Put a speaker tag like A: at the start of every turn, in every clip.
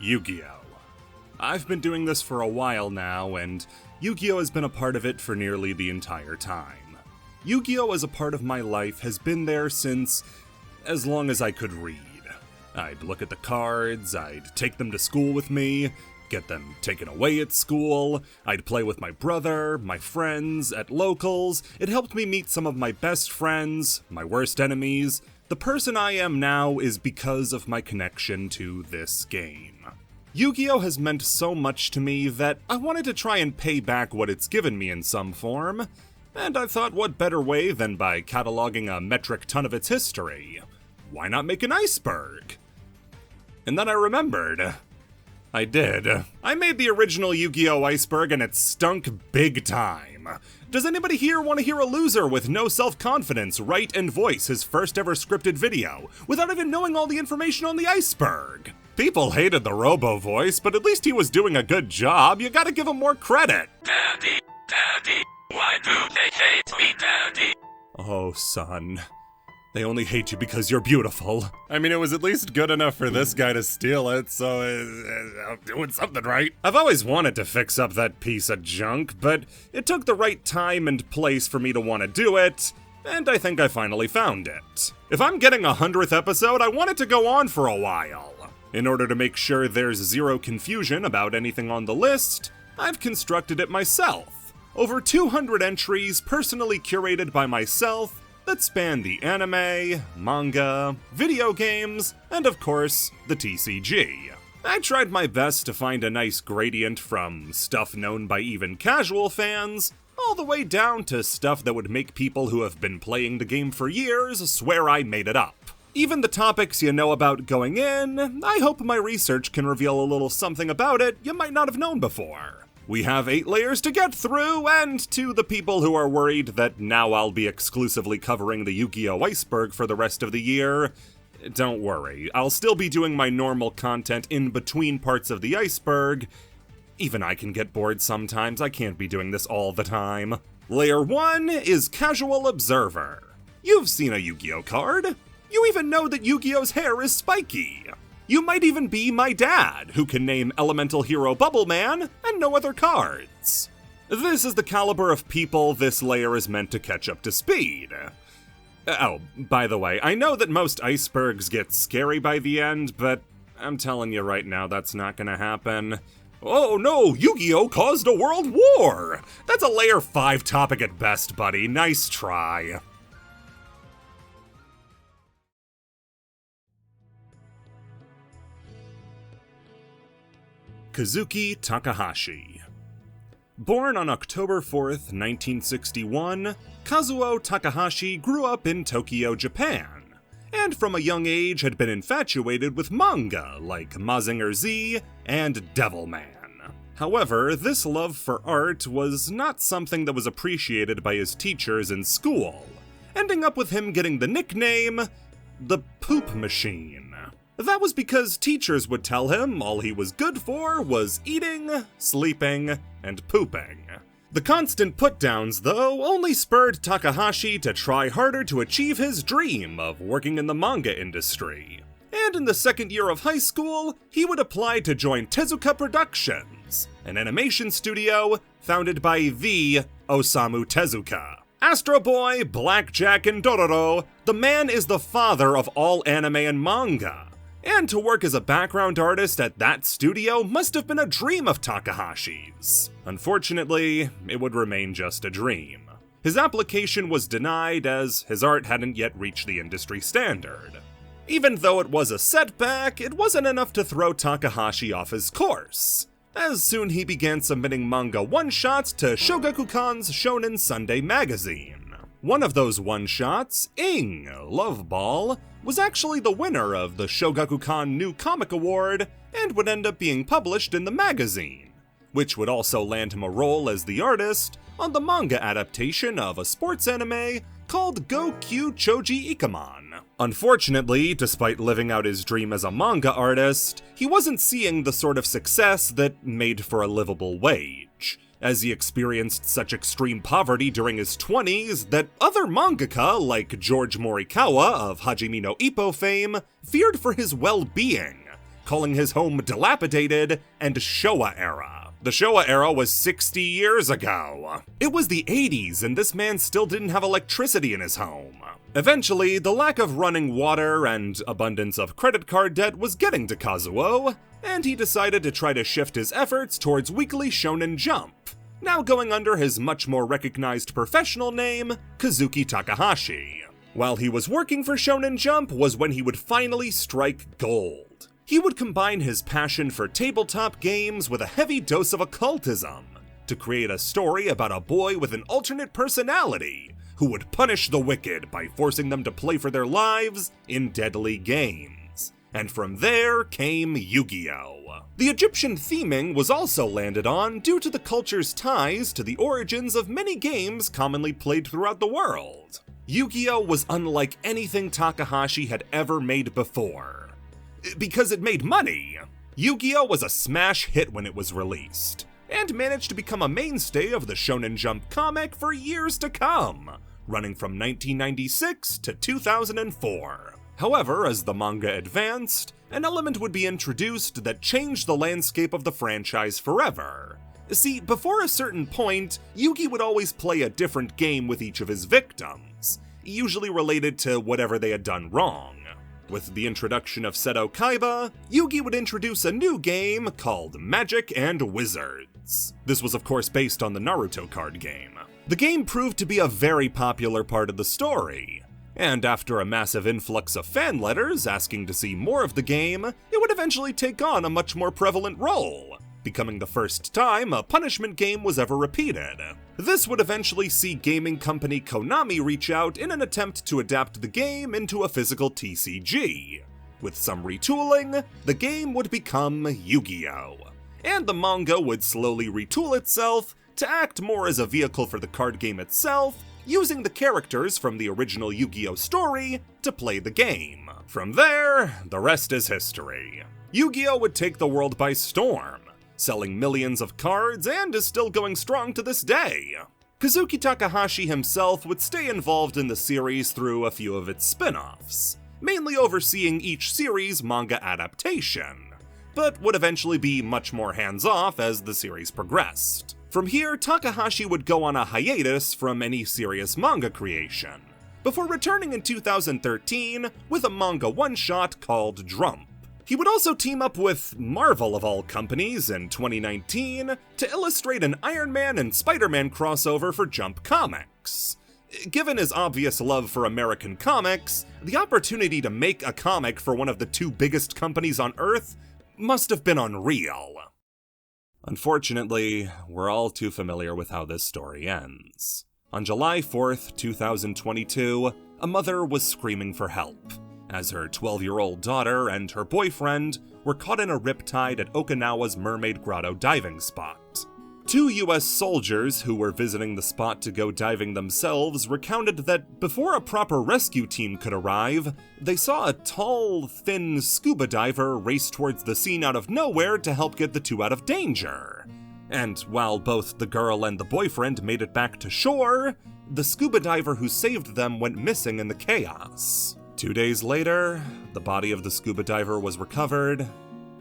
A: Yu-Gi-Oh! I've been doing this for a while now, and Yu-Gi-Oh! Has been a part of it for nearly the entire time. Yu-Gi-Oh! As a part of my life has been there since as long as I could read. I'd look at the cards, I'd take them to school with me, get them taken away at school, I'd play with my brother, my friends, at locals. It helped me meet some of my best friends, my worst enemies. The person I am now is because of my connection to this game. Yu-Gi-Oh! Has meant so much to me that I wanted to try and pay back what it's given me in some form, and I thought what better way than by cataloging a metric ton of its history. Why not make an iceberg? And then I remembered. I did. I made the original Yu-Gi-Oh! Iceberg and it stunk big time. Does anybody here want to hear a loser with no self-confidence write and voice his first ever scripted video without even knowing all the information on the iceberg? People hated the Robo voice, but at least he was doing a good job. You gotta give him more credit.
B: Daddy, why do they hate me, Daddy?
A: Oh, son. They only hate you because you're beautiful. I mean, it was at least good enough for this guy to steal it, so I'm doing something right. I've always wanted to fix up that piece of junk, but it took the right time and place for me to want to do it, and I think I finally found it. If I'm getting a 100th episode, I want it to go on for a while. In order to make sure there's zero confusion about anything on the list, I've constructed it myself. Over 200 entries personally curated by myself that span the anime, manga, video games, and of course, the TCG. I tried my best to find a nice gradient from stuff known by even casual fans, all the way down to stuff that would make people who have been playing the game for years swear I made it up. Even the topics you know about going in, I hope my research can reveal a little something about it you might not have known before. We have 8 layers to get through, and to the people who are worried that now I'll be exclusively covering the Yu-Gi-Oh! Iceberg for the rest of the year, don't worry, I'll still be doing my normal content in between parts of the iceberg. Even I can get bored sometimes, I can't be doing this all the time. Layer 1 is Casual Observer. You've seen a Yu-Gi-Oh! Card. You even know that Yu-Gi-Oh!'s hair is spiky. You might even be my dad, who can name Elemental Hero Bubble Man and no other cards. This is the caliber of people this layer is meant to catch up to speed. Oh, by the way, I know that most icebergs get scary by the end, but I'm telling you right now that's not gonna happen. Oh no, Yu-Gi-Oh! Caused a world war! That's a layer 5 topic at best, buddy. Nice try. Kazuki Takahashi. Born on October 4th, 1961, Kazuo Takahashi grew up in Tokyo, Japan, and from a young age had been infatuated with manga like Mazinger Z and Devilman. However, this love for art was not something that was appreciated by his teachers in school, ending up with him getting the nickname the Poop Machine. That was because teachers would tell him all he was good for was eating, sleeping, and pooping. The constant put-downs, though, only spurred Takahashi to try harder to achieve his dream of working in the manga industry. And in the second year of high school, he would apply to join Tezuka Productions, an animation studio founded by the Osamu Tezuka. Astro Boy, Blackjack, and Dororo, the man is the father of all anime and manga. And to work as a background artist at that studio must have been a dream of Takahashi's. Unfortunately, it would remain just a dream. His application was denied as his art hadn't yet reached the industry standard. Even though it was a setback, it wasn't enough to throw Takahashi off his course, as soon he began submitting manga one-shots to Shogakukan's Shonen Sunday magazine. One of those one-shots, Ing, Love Ball, was actually the winner of the Shogakukan New Comic Award and would end up being published in the magazine, which would also land him a role as the artist on the manga adaptation of a sports anime called Gokyu Choji Ikaman. Unfortunately, despite living out his dream as a manga artist, he wasn't seeing the sort of success that made for a livable wage, as he experienced such extreme poverty during his 20s that other mangaka like George Morikawa of Hajime no Ippo fame feared for his well-being, calling his home dilapidated and Showa era. The Showa era was 60 years ago. It was the 80s, and this man still didn't have electricity in his home. Eventually, the lack of running water and abundance of credit card debt was getting to Kazuo, and he decided to try to shift his efforts towards Weekly Shonen Jump, now going under his much more recognized professional name, Kazuki Takahashi. While he was working for Shonen Jump was when he would finally strike gold. He would combine his passion for tabletop games with a heavy dose of occultism to create a story about a boy with an alternate personality who would punish the wicked by forcing them to play for their lives in deadly games. And from there came Yu-Gi-Oh! The Egyptian theming was also landed on due to the culture's ties to the origins of many games commonly played throughout the world. Yu-Gi-Oh! Was unlike anything Takahashi had ever made before, because it made money. Yu-Gi-Oh! Was a smash hit when it was released, and managed to become a mainstay of the Shonen Jump comic for years to come, running from 1996 to 2004. However, as the manga advanced, an element would be introduced that changed the landscape of the franchise forever. See, before a certain point, Yugi would always play a different game with each of his victims, usually related to whatever they had done wrong. With the introduction of Seto Kaiba, Yugi would introduce a new game called Magic and Wizards. This was of course based on the Naruto card game. The game proved to be a very popular part of the story, and after a massive influx of fan letters asking to see more of the game, it would eventually take on a much more prevalent role, becoming the first time a punishment game was ever repeated. This would eventually see gaming company Konami reach out in an attempt to adapt the game into a physical TCG. With some retooling, the game would become Yu-Gi-Oh! And the manga would slowly retool itself to act more as a vehicle for the card game itself, using the characters from the original Yu-Gi-Oh! Story to play the game. From there, the rest is history. Yu-Gi-Oh! Would take the world by storm, selling millions of cards and is still going strong to this day. Kazuki Takahashi himself would stay involved in the series through a few of its spin-offs, mainly overseeing each series' manga adaptation, but would eventually be much more hands-off as the series progressed. From here, Takahashi would go on a hiatus from any serious manga creation, before returning in 2013 with a manga one-shot called Drum. He would also team up with Marvel of all companies in 2019 to illustrate an Iron Man and Spider-Man crossover for Jump Comics. Given his obvious love for American comics, the opportunity to make a comic for one of the two biggest companies on Earth must have been unreal. Unfortunately, we're all too familiar with how this story ends. On July 4th, 2022, a mother was screaming for help, as her 12-year-old daughter and her boyfriend were caught in a riptide at Okinawa's Mermaid Grotto diving spot. 2 US soldiers who were visiting the spot to go diving themselves recounted that before a proper rescue team could arrive, they saw a tall, thin scuba diver race towards the scene out of nowhere to help get the two out of danger. And while both the girl and the boyfriend made it back to shore, the scuba diver who saved them went missing in the chaos. 2 days later, the body of the scuba diver was recovered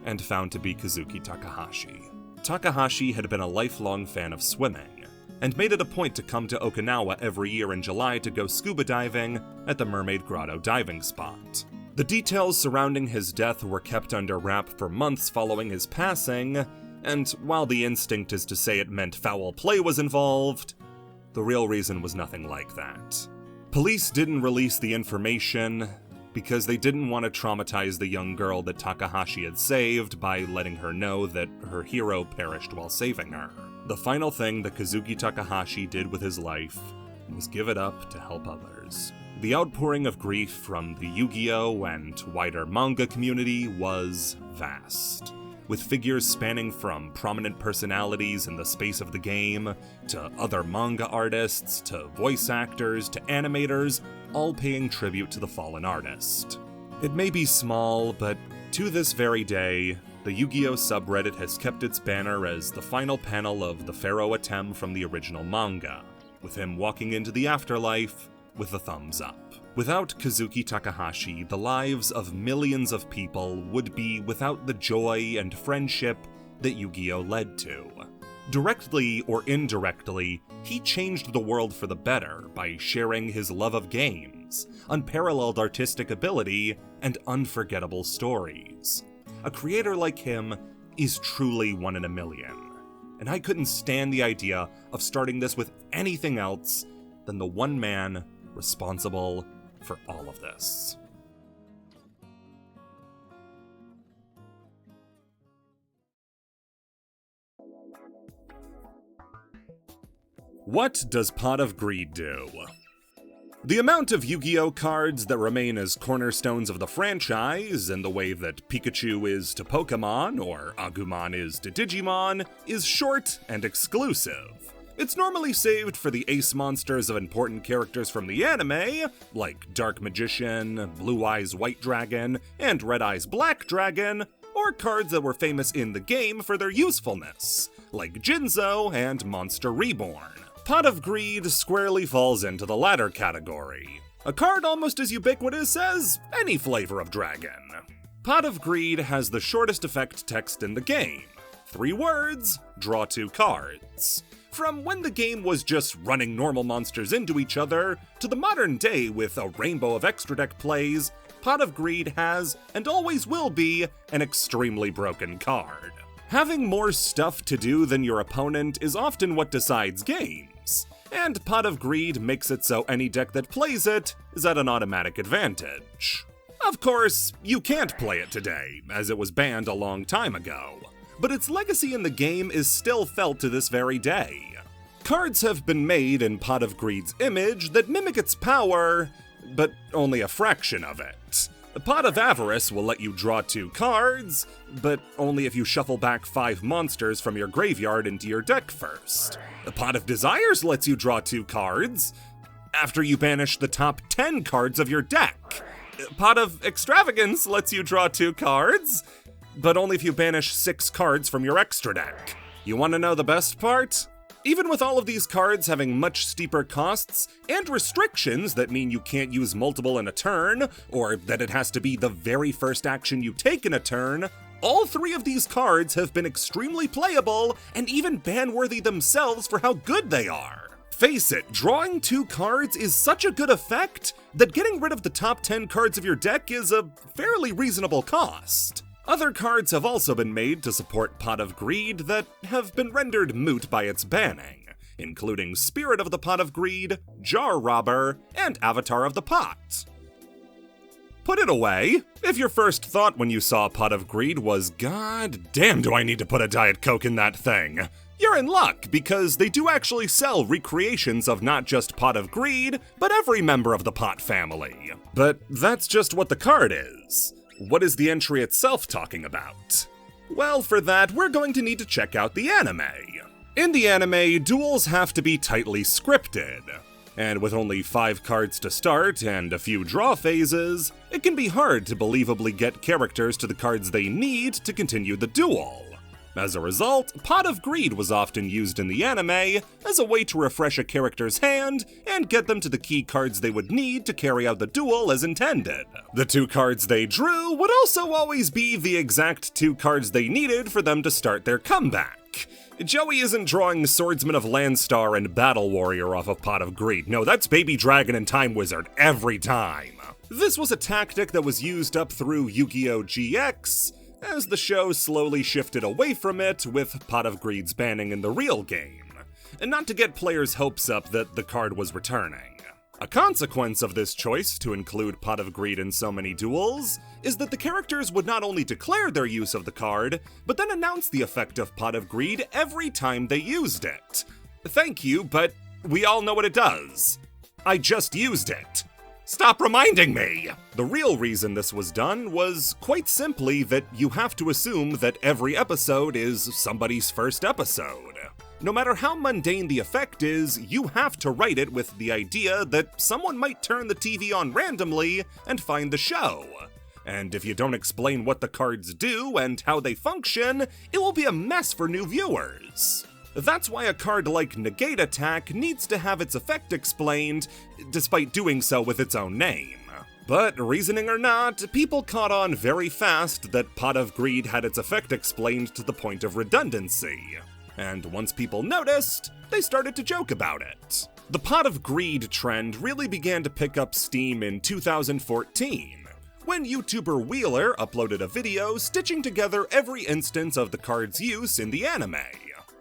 A: and found to be Kazuki Takahashi. Takahashi had been a lifelong fan of swimming, and made it a point to come to Okinawa every year in July to go scuba diving at the Mermaid Grotto diving spot. The details surrounding his death were kept under wrap for months following his passing, and while the instinct is to say it meant foul play was involved, the real reason was nothing like that. Police didn't release the information because they didn't want to traumatize the young girl that Takahashi had saved by letting her know that her hero perished while saving her. The final thing that Kazuki Takahashi did with his life was give it up to help others. The outpouring of grief from the Yu-Gi-Oh! And wider manga community was vast, with figures spanning from prominent personalities in the space of the game, to other manga artists, to voice actors, to animators, all paying tribute to the fallen artist. It may be small, but to this very day, the Yu-Gi-Oh! Subreddit has kept its banner as the final panel of the Pharaoh Atem from the original manga, with him walking into the afterlife with a thumbs up. Without Kazuki Takahashi, the lives of millions of people would be without the joy and friendship that Yu-Gi-Oh! Led to. Directly or indirectly, he changed the world for the better by sharing his love of games, unparalleled artistic ability, and unforgettable stories. A creator like him is truly one in a million, and I couldn't stand the idea of starting this with anything else than the one man responsible for all of this. What does Pot of Greed do? The amount of Yu-Gi-Oh! Cards that remain as cornerstones of the franchise, in the way that Pikachu is to Pokémon or Agumon is to Digimon, is short and exclusive. It's normally saved for the ace monsters of important characters from the anime, like Dark Magician, Blue Eyes White Dragon, and Red Eyes Black Dragon, or cards that were famous in the game for their usefulness, like Jinzo and Monster Reborn. Pot of Greed squarely falls into the latter category. A card almost as ubiquitous as any flavor of dragon. Pot of Greed has the shortest effect text in the game. 3 words, draw 2 cards. From when the game was just running normal monsters into each other, to the modern day with a rainbow of extra deck plays, Pot of Greed has, and always will be, an extremely broken card. Having more stuff to do than your opponent is often what decides games, and Pot of Greed makes it so any deck that plays it is at an automatic advantage. Of course, you can't play it today, as it was banned a long time ago, but its legacy in the game is still felt to this very day. Cards have been made in Pot of Greed's image that mimic its power, but only a fraction of it. The Pot of Avarice will let you draw 2 cards, but only if you shuffle back 5 monsters from your graveyard into your deck first. The Pot of Desires lets you draw 2 cards, after you banish the top 10 cards of your deck. Pot of Extravagance lets you draw 2 cards, but only if you banish 6 cards from your extra deck. You want to know the best part? Even with all of these cards having much steeper costs, and restrictions that mean you can't use multiple in a turn, or that it has to be the very first action you take in a turn, all 3 of these cards have been extremely playable, and even ban-worthy themselves for how good they are. Face it, drawing 2 cards is such a good effect that getting rid of the top 10 cards of your deck is a fairly reasonable cost. Other cards have also been made to support Pot of Greed that have been rendered moot by its banning, including Spirit of the Pot of Greed, Jar Robber, and Avatar of the Pot. Put it away. If your first thought when you saw Pot of Greed was, "God damn, do I need to put a Diet Coke in that thing?" You're in luck, because they do actually sell recreations of not just Pot of Greed, but every member of the Pot family. But that's just what the card is. What is the entry itself talking about? Well, for that, we're going to need to check out the anime. In the anime, duels have to be tightly scripted, and with only 5 cards to start and a few draw phases, it can be hard to believably get characters to the cards they need to continue the duel. As a result, Pot of Greed was often used in the anime as a way to refresh a character's hand and get them to the key cards they would need to carry out the duel as intended. The 2 cards they drew would also always be the exact 2 cards they needed for them to start their comeback. Joey isn't drawing Swordsman of Landstar and Battle Warrior off of Pot of Greed. No, that's Baby Dragon and Time Wizard every time. This was a tactic that was used up through Yu-Gi-Oh! GX, as the show slowly shifted away from it with Pot of Greed's banning in the real game, and not to get players' hopes up that the card was returning. A consequence of this choice to include Pot of Greed in so many duels is that the characters would not only declare their use of the card, but then announce the effect of Pot of Greed every time they used it. Thank you, but we all know what it does. I just used it. Stop reminding me! The real reason this was done was quite simply that you have to assume that every episode is somebody's first episode. No matter how mundane the effect is, you have to write it with the idea that someone might turn the TV on randomly and find the show. And if you don't explain what the cards do and how they function, it will be a mess for new viewers. That's why a card like Negate Attack needs to have its effect explained, despite doing so with its own name. But reasoning or not, people caught on very fast that Pot of Greed had its effect explained to the point of redundancy. And once people noticed, they started to joke about it. The Pot of Greed trend really began to pick up steam in 2014, when YouTuber Wheeler uploaded a video stitching together every instance of the card's use in the anime.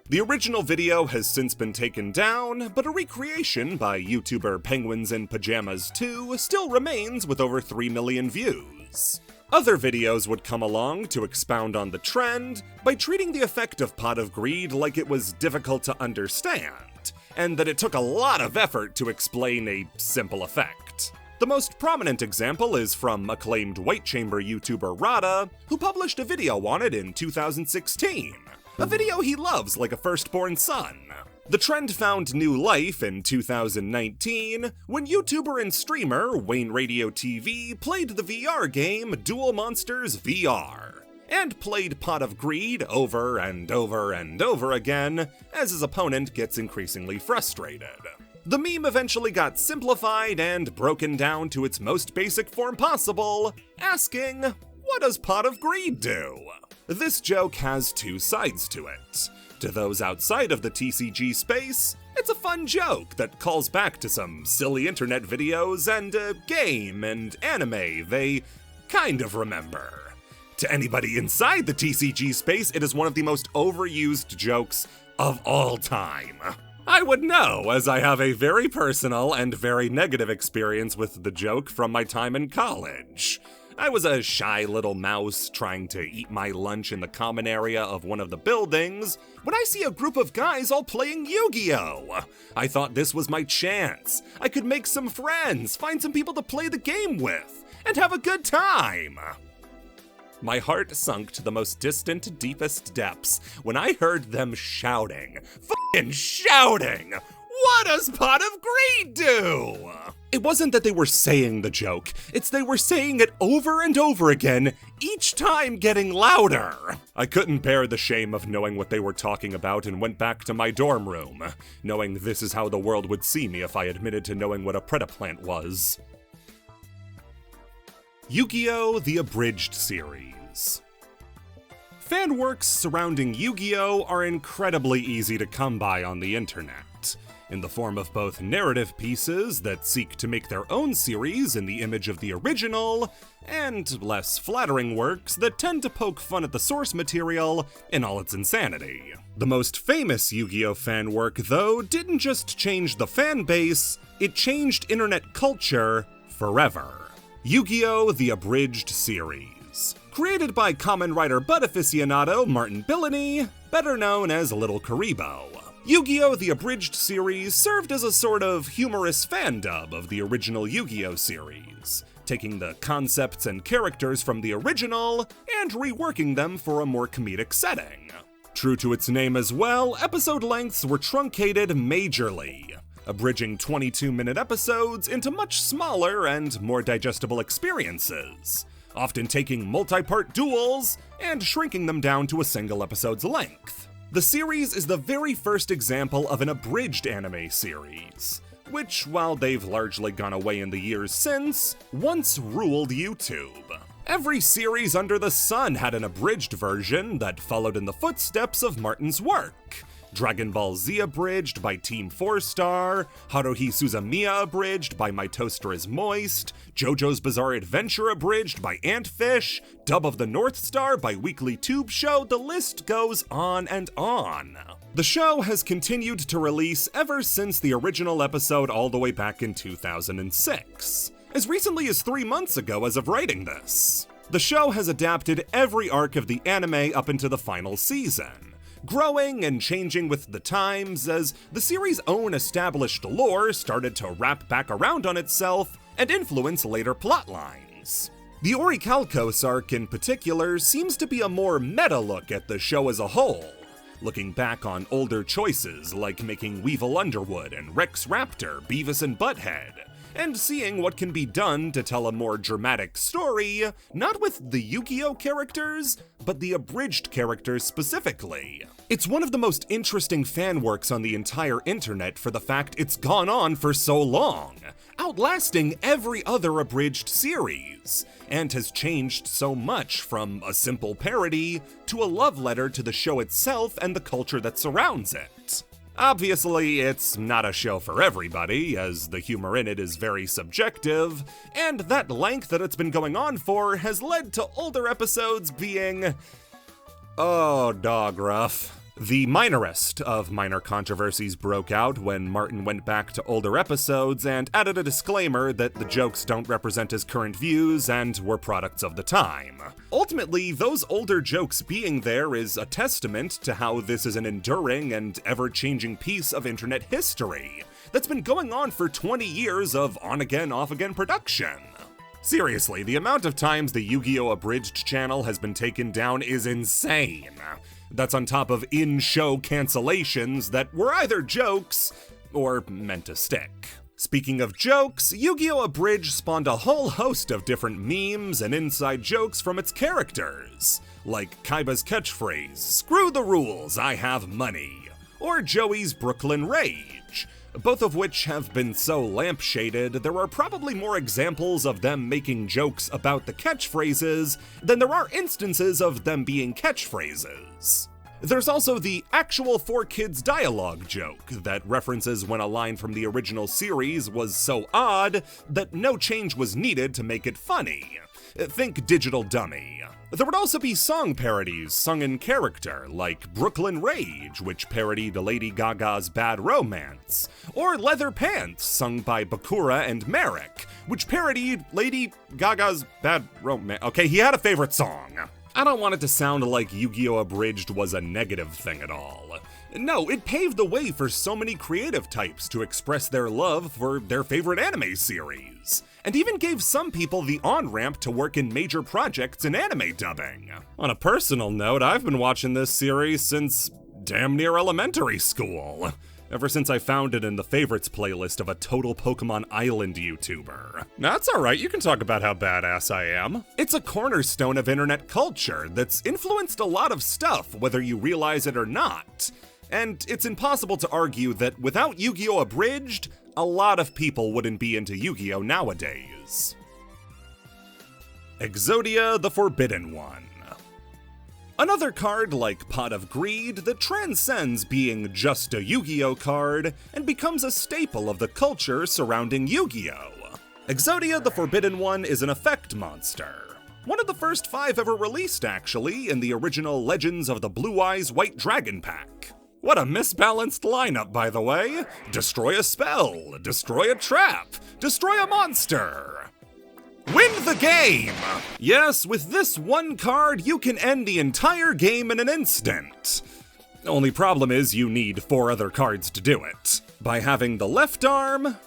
A: The original video has since been taken down, but a recreation by YouTuber Penguins in Pajamas 2 still remains with over 3 million views. Other videos would come along to expound on the trend by treating the effect of Pot of Greed like it was difficult to understand, and that it took a lot of effort to explain a simple effect. The most prominent example is from acclaimed White Chamber YouTuber Rada, who published a video on it in 2016. A video he loves like a firstborn son. The trend found new life in 2019 when YouTuber and streamer Wayne Radio TV played the VR game Duel Monsters VR, and played Pot of Greed over and over and over again as his opponent gets increasingly frustrated. The meme eventually got simplified and broken down to its most basic form possible, asking, "What does Pot of Greed do?" This joke has two sides to it. To those outside of the TCG space, it's a fun joke that calls back to some silly internet videos and a game and anime they kind of remember. To anybody inside the TCG space, it is one of the most overused jokes of all time. I would know, as I have a very personal and very negative experience with the joke from my time in college. I was a shy little mouse trying to eat my lunch in the common area of one of the buildings when I see a group of guys all playing Yu-Gi-Oh! I thought this was my chance. I could make some friends, find some people to play the game with, and have a good time. My heart sunk to the most distant, deepest depths when I heard them shouting. F***ing shouting! What does Pot of Greed do? It wasn't that they were saying the joke, it's they were saying it over and over again, each time getting louder. I couldn't bear the shame of knowing what they were talking about and went back to my dorm room, knowing this is how the world would see me if I admitted to knowing what a Predaplant was. Yu-Gi-Oh! The Abridged Series. Fanworks surrounding Yu-Gi-Oh! Are incredibly easy to come by on the internet, in the form of both narrative pieces that seek to make their own series in the image of the original, and less flattering works that tend to poke fun at the source material in all its insanity. The most famous Yu-Gi-Oh! Fan work, though, didn't just change the fan base, it changed internet culture forever. Yu-Gi-Oh! The Abridged Series. Created by Kamen Rider Bud aficionado Martin Billany, better known as Little Karibo. Yu-Gi-Oh! The Abridged Series served as a sort of humorous fan dub of the original Yu-Gi-Oh! Series, taking the concepts and characters from the original and reworking them for a more comedic setting. True to its name as well, episode lengths were truncated majorly, abridging 22-minute episodes into much smaller and more digestible experiences, often taking multi-part duels and shrinking them down to a single episode's length. The series is the very first example of an abridged anime series, which, while they've largely gone away in the years since, once ruled YouTube. Every series under the sun had an abridged version that followed in the footsteps of Martin's work. Dragon Ball Z abridged by Team 4-Star, Haruhi Suzumiya abridged by My Toaster is Moist, JoJo's Bizarre Adventure abridged by Antfish, Dub of the North Star by Weekly Tube Show, the list goes on and on. The show has continued to release ever since the original episode all the way back in 2006, as recently as 3 months ago as of writing this. The show has adapted every arc of the anime up into the final season, growing and changing with the times as the series' own established lore started to wrap back around on itself and influence later plotlines. The Orichalcos arc in particular seems to be a more meta look at the show as a whole, looking back on older choices like making Weevil Underwood and Rex Raptor Beavis and Butthead, and seeing what can be done to tell a more dramatic story, not with the Yu-Gi-Oh characters, but the abridged characters specifically. It's one of the most interesting fan works on the entire internet for the fact it's gone on for so long, outlasting every other abridged series, and has changed so much from a simple parody to a love letter to the show itself and the culture that surrounds it. Obviously, it's not a show for everybody, as the humor in it is very subjective, and that length that it's been going on for has led to older episodes being, oh, dog rough. The minorest of minor controversies broke out when Martin went back to older episodes and added a disclaimer that the jokes don't represent his current views and were products of the time. Ultimately, those older jokes being there is a testament to how this is an enduring and ever-changing piece of internet history that's been going on for 20 years of on-again, off-again production. Seriously, the amount of times the Yu-Gi-Oh! Abridged channel has been taken down is insane. That's on top of in-show cancellations that were either jokes or meant to stick. Speaking of jokes, Yu-Gi-Oh! Abridged spawned a whole host of different memes and inside jokes from its characters, like Kaiba's catchphrase, "Screw the rules, I have money," or Joey's Brooklyn Rage, both of which have been so lampshaded there are probably more examples of them making jokes about the catchphrases than there are instances of them being catchphrases. There's also the actual 4Kids dialogue joke that references when a line from the original series was so odd that no change was needed to make it funny. Think Digital Dummy. There would also be song parodies sung in character, like Brooklyn Rage, which parodied Lady Gaga's Bad Romance, or Leather Pants, sung by Bakura and Merrick, which parodied Lady Gaga's Bad Romance. Okay, he had a favorite song. I don't want it to sound like Yu-Gi-Oh! Abridged was a negative thing at all. No, it paved the way for so many creative types to express their love for their favorite anime series, and even gave some people the on-ramp to work in major projects in anime dubbing. On a personal note, I've been watching this series since damn near elementary school. Ever since I found it in the favorites playlist of a total Pokemon Island YouTuber. That's alright, you can talk about how badass I am. It's a cornerstone of internet culture that's influenced a lot of stuff, whether you realize it or not. And it's impossible to argue that without Yu-Gi-Oh! Abridged, a lot of people wouldn't be into Yu-Gi-Oh! Nowadays. Exodia the Forbidden One. Another card like Pot of Greed that transcends being just a Yu-Gi-Oh! Card and becomes a staple of the culture surrounding Yu-Gi-Oh! Exodia the Forbidden One is an effect monster. One of the first 5 ever released, actually, in the original Legends of the Blue Eyes White Dragon pack. What a misbalanced lineup, by the way. Destroy a spell, destroy a trap, destroy a monster. Win the game! Yes, with this one card, you can end the entire game in an instant. Only problem is you need 4 other cards to do it. By having the left arm,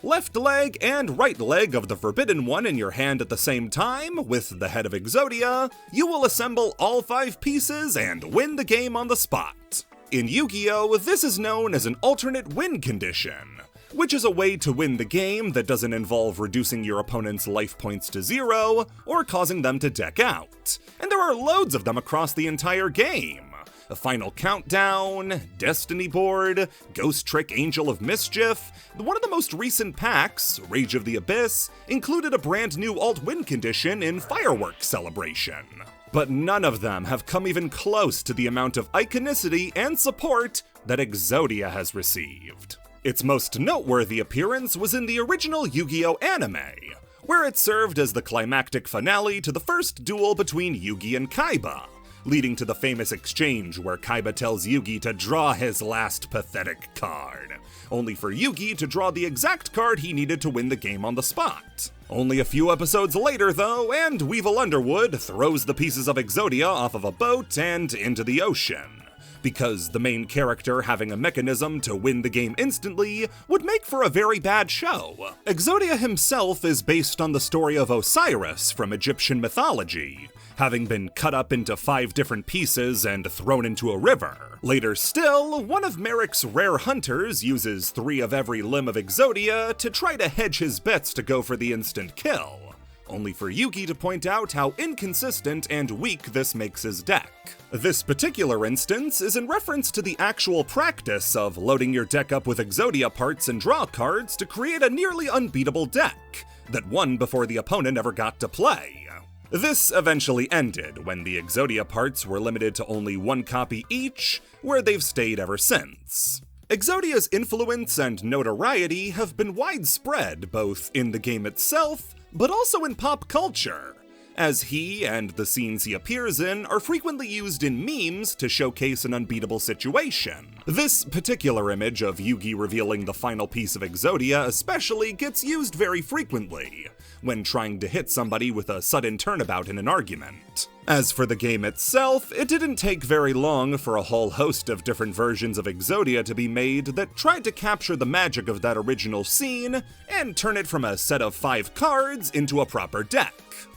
A: left leg, and right leg of the Forbidden One in your hand at the same time, with the head of Exodia, you will assemble all 5 pieces and win the game on the spot. In Yu-Gi-Oh!, this is known as an alternate win condition, which is a way to win the game that doesn't involve reducing your opponent's life points to 0 or causing them to deck out. And there are loads of them across the entire game. A Final Countdown, Destiny Board, Ghost Trick Angel of Mischief. One of the most recent packs, Rage of the Abyss, included a brand new alt-win condition in Fireworks Celebration. But none of them have come even close to the amount of iconicity and support that Exodia has received. Its most noteworthy appearance was in the original Yu-Gi-Oh! Anime, where it served as the climactic finale to the first duel between Yugi and Kaiba, leading to the famous exchange where Kaiba tells Yugi to draw his last pathetic card, only for Yugi to draw the exact card he needed to win the game on the spot. Only a few episodes later, though, and Weevil Underwood throws the pieces of Exodia off of a boat and into the ocean, because the main character having a mechanism to win the game instantly would make for a very bad show. Exodia himself is based on the story of Osiris from Egyptian mythology, having been cut up into 5 different pieces and thrown into a river. Later still, one of Merrick's rare hunters uses 3 of every limb of Exodia to try to hedge his bets to go for the instant kill, only for Yugi to point out how inconsistent and weak this makes his deck. This particular instance is in reference to the actual practice of loading your deck up with Exodia parts and draw cards to create a nearly unbeatable deck that won before the opponent ever got to play. This eventually ended when the Exodia parts were limited to only 1 copy each, where they've stayed ever since. Exodia's influence and notoriety have been widespread both in the game itself, but also in pop culture, as he and the scenes he appears in are frequently used in memes to showcase an unbeatable situation. This particular image of Yugi revealing the final piece of Exodia especially gets used very frequently, when trying to hit somebody with a sudden turnabout in an argument. As for the game itself, it didn't take very long for a whole host of different versions of Exodia to be made that tried to capture the magic of that original scene and turn it from a set of 5 cards into a proper deck.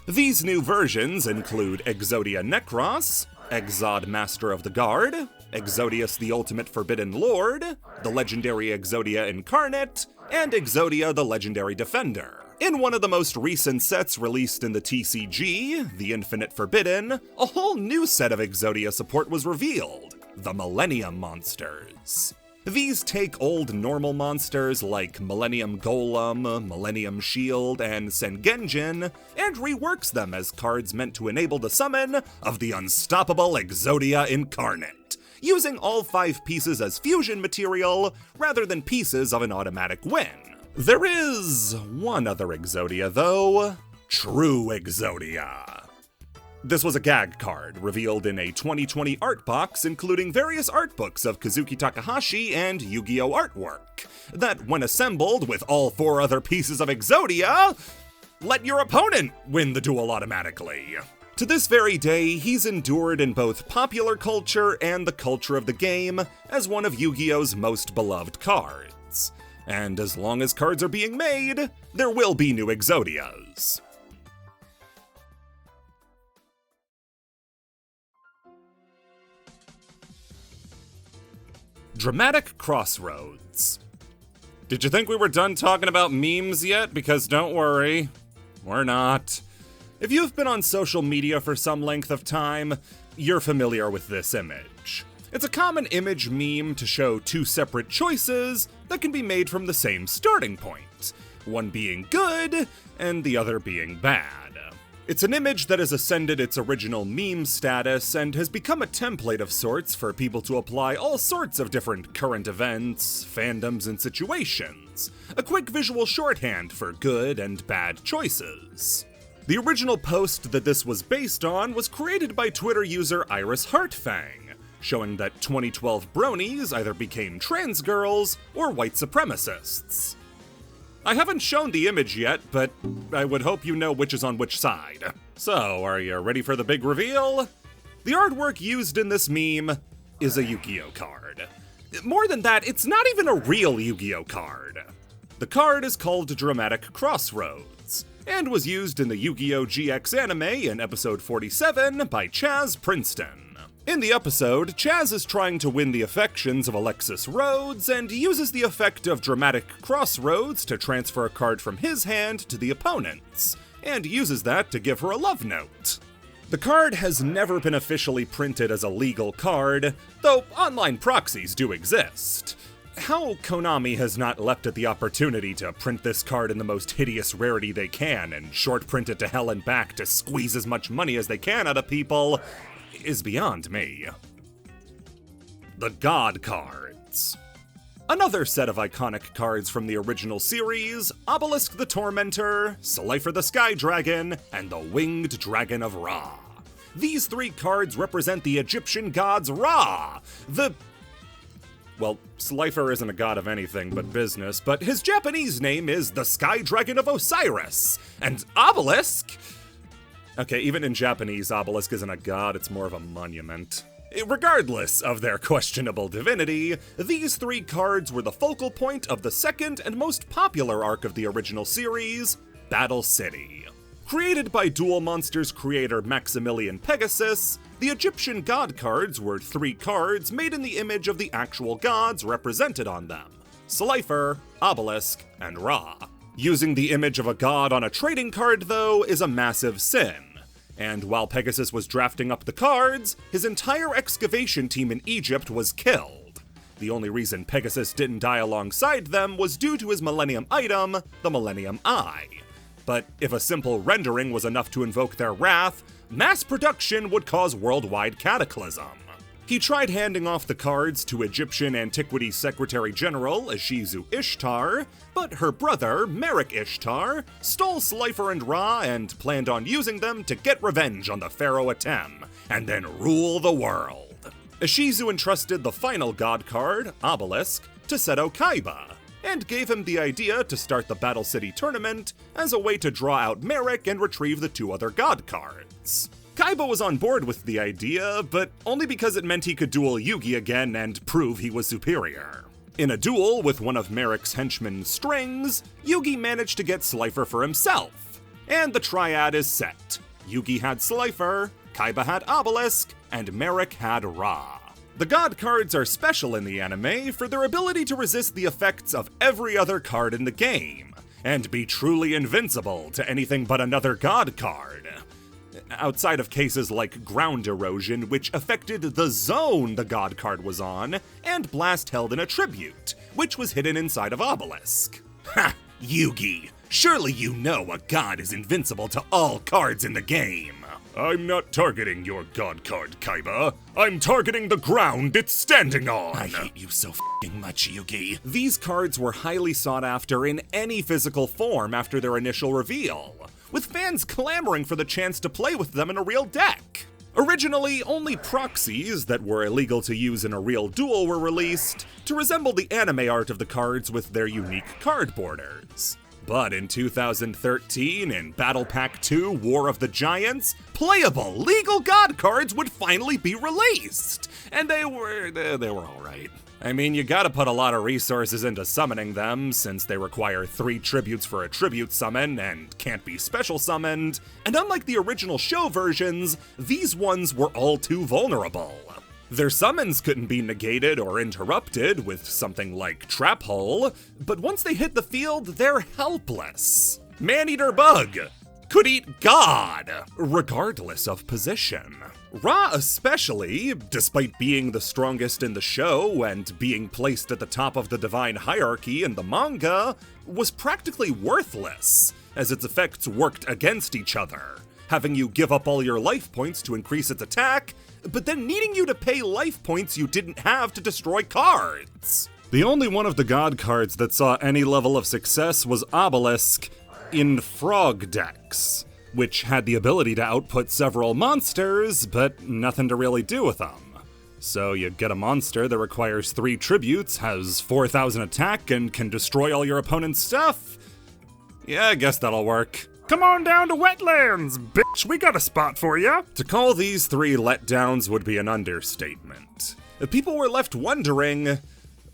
A: These new versions include Exodia Necros, Exod Master of the Guard, Exodius the Ultimate Forbidden Lord, the legendary Exodia Incarnate, and Exodia the Legendary Defender. In one of the most recent sets released in the TCG, the Infinite Forbidden, a whole new set of Exodia support was revealed, the Millennium Monsters. These take old normal monsters like Millennium Golem, Millennium Shield, and Sengenjin, and reworks them as cards meant to enable the summon of the unstoppable Exodia Incarnate, using all 5 pieces as fusion material rather than pieces of an automatic win. There is one other Exodia though, True Exodia. This was a gag card, revealed in a 2020 art box including various art books of Kazuki Takahashi and Yu-Gi-Oh! Artwork, that when assembled with all 4 other pieces of Exodia, let your opponent win the duel automatically. To this very day, he's endured in both popular culture and the culture of the game as one of Yu-Gi-Oh's most beloved cards. And as long as cards are being made, there will be new Exodias. Dramatic Crossroads. Did you think we were done talking about memes yet? Because don't worry, we're not. If you've been on social media for some length of time, you're familiar with this image. It's a common image meme to show 2 separate choices that can be made from the same starting point, one being good and the other being bad. It's an image that has ascended its original meme status and has become a template of sorts for people to apply all sorts of different current events, fandoms, and situations. A quick visual shorthand for good and bad choices. The original post that this was based on was created by Twitter user Iris Heartfang, showing that 2012 bronies either became trans girls or white supremacists. I haven't shown the image yet, but I would hope you know which is on which side. So, are you ready for the big reveal? The artwork used in this meme is a Yu-Gi-Oh! Card. More than that, it's not even a real Yu-Gi-Oh! Card. The card is called Dramatic Crossroads, and was used in the Yu-Gi-Oh! GX anime in episode 47 by Chaz Princeton. In the episode, Chaz is trying to win the affections of Alexis Rhodes and uses the effect of Dramatic Crossroads to transfer a card from his hand to the opponent's, and uses that to give her a love note. The card has never been officially printed as a legal card, though online proxies do exist. How Konami has not leapt at the opportunity to print this card in the most hideous rarity they can and short print it to hell and back to squeeze as much money as they can out of people is beyond me. The God Cards. Another set of iconic cards from the original series, Obelisk the Tormentor, Slifer the Sky Dragon, and the Winged Dragon of Ra. These 3 cards represent the Egyptian gods Ra, well, Slifer isn't a god of anything but business, but his Japanese name is the Sky Dragon of Osiris, and Obelisk... Okay, even in Japanese, Obelisk isn't a god, it's more of a monument. Regardless of their questionable divinity, these 3 cards were the focal point of the second and most popular arc of the original series, Battle City. Created by Duel Monsters creator Maximilian Pegasus, the Egyptian god cards were 3 cards made in the image of the actual gods represented on them: Slifer, Obelisk, and Ra. Using the image of a god on a trading card, though, is a massive sin. And while Pegasus was drafting up the cards, his entire excavation team in Egypt was killed. The only reason Pegasus didn't die alongside them was due to his Millennium item, the Millennium Eye. But if a simple rendering was enough to invoke their wrath, mass production would cause worldwide cataclysm. He tried handing off the cards to Egyptian Antiquities Secretary General Ishizu Ishtar, but her brother, Merik Ishtar, stole Slifer and Ra and planned on using them to get revenge on the Pharaoh Atem, and then rule the world. Ishizu entrusted the final god card, Obelisk, to Seto Kaiba, and gave him the idea to start the Battle City tournament as a way to draw out Merik and retrieve the 2 other god cards. Kaiba was on board with the idea, but only because it meant he could duel Yugi again and prove he was superior. In a duel with one of Merik's henchmen, Strings, Yugi managed to get Slifer for himself, and the triad is set. Yugi had Slifer, Kaiba had Obelisk, and Merik had Ra. The god cards are special in the anime for their ability to resist the effects of every other card in the game, and be truly invincible to anything but another god card. Outside of cases like Ground Erosion, which affected the zone the god card was on, and Blast held in a tribute, which was hidden inside of Obelisk. Ha! Yugi! Surely you know a god is invincible to all cards in the game! I'm not targeting your god card, Kaiba. I'm targeting the ground it's standing on! I hate you so f***ing much, Yugi. These cards were highly sought after in any physical form after their initial reveal, with fans clamoring for the chance to play with them in a real deck. Originally, only proxies that were illegal to use in a real duel were released, to resemble the anime art of the cards with their unique card borders. But in 2013, in Battle Pack 2 War of the Giants, playable, legal god cards would finally be released! And they were alright. I mean, you gotta put a lot of resources into summoning them, since they require 3 tributes for a tribute summon and can't be special summoned, and unlike the original show versions, these ones were all too vulnerable. Their summons couldn't be negated or interrupted with something like Trap Hole, but once they hit the field, they're helpless. Maneater Bug could eat God, regardless of position. Ra especially, despite being the strongest in the show and being placed at the top of the divine hierarchy in the manga, was practically worthless, as its effects worked against each other, having you give up all your life points to increase its attack, but then needing you to pay life points you didn't have to destroy cards. The only one of the god cards that saw any level of success was Obelisk in Frog decks, which had the ability to output several monsters, but nothing to really do with them. So you get a monster that requires 3 tributes, has 4,000 attack, and can destroy all your opponent's stuff? Yeah, I guess that'll work. Come on down to Wetlands, bitch, we got a spot for ya! To call these 3 letdowns would be an understatement. People were left wondering,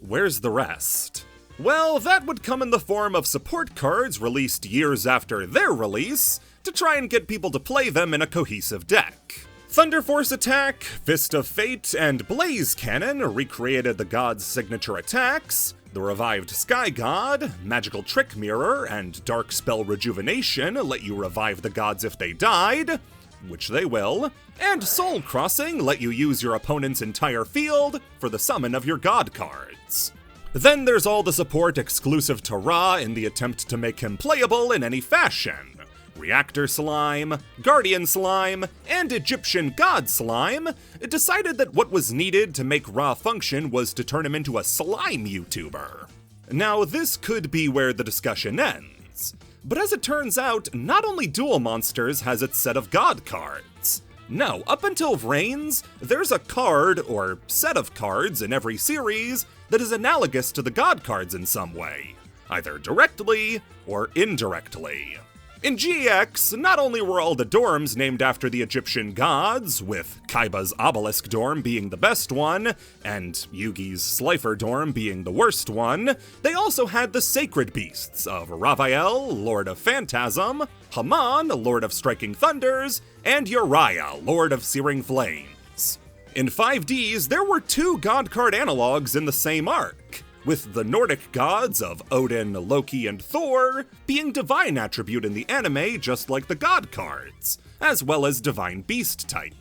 A: where's the rest? Well, that would come in the form of support cards released years after their release, to try and get people to play them in a cohesive deck. Thunder Force Attack, Fist of Fate, and Blaze Cannon recreated the god's signature attacks. The revived Sky God, Magical Trick Mirror, and Dark Spell Rejuvenation let you revive the gods if they died, which they will, and Soul Crossing let you use your opponent's entire field for the summon of your god cards. Then there's all the support exclusive to Ra in the attempt to make him playable in any fashion. Reactor Slime, Guardian Slime, and Egyptian God Slime decided that what was needed to make Ra function was to turn him into a slime YouTuber. Now, this could be where the discussion ends, but as it turns out, not only Duel Monsters has its set of God cards. No, up until Reigns, there's a card, or set of cards, in every series that is analogous to the God cards in some way, either directly or indirectly. In GX, not only were all the dorms named after the Egyptian gods, with Kaiba's obelisk dorm being the best one, and Yugi's Slifer dorm being the worst one, they also had the sacred beasts of Raphael, Lord of Phantasm, Haman, Lord of Striking Thunders, and Uriah, Lord of Searing Flames. In 5Ds, there were 2 god card analogs in the same arc, with the Nordic gods of Odin, Loki, and Thor being divine attribute in the anime just like the god cards, as well as divine beast type.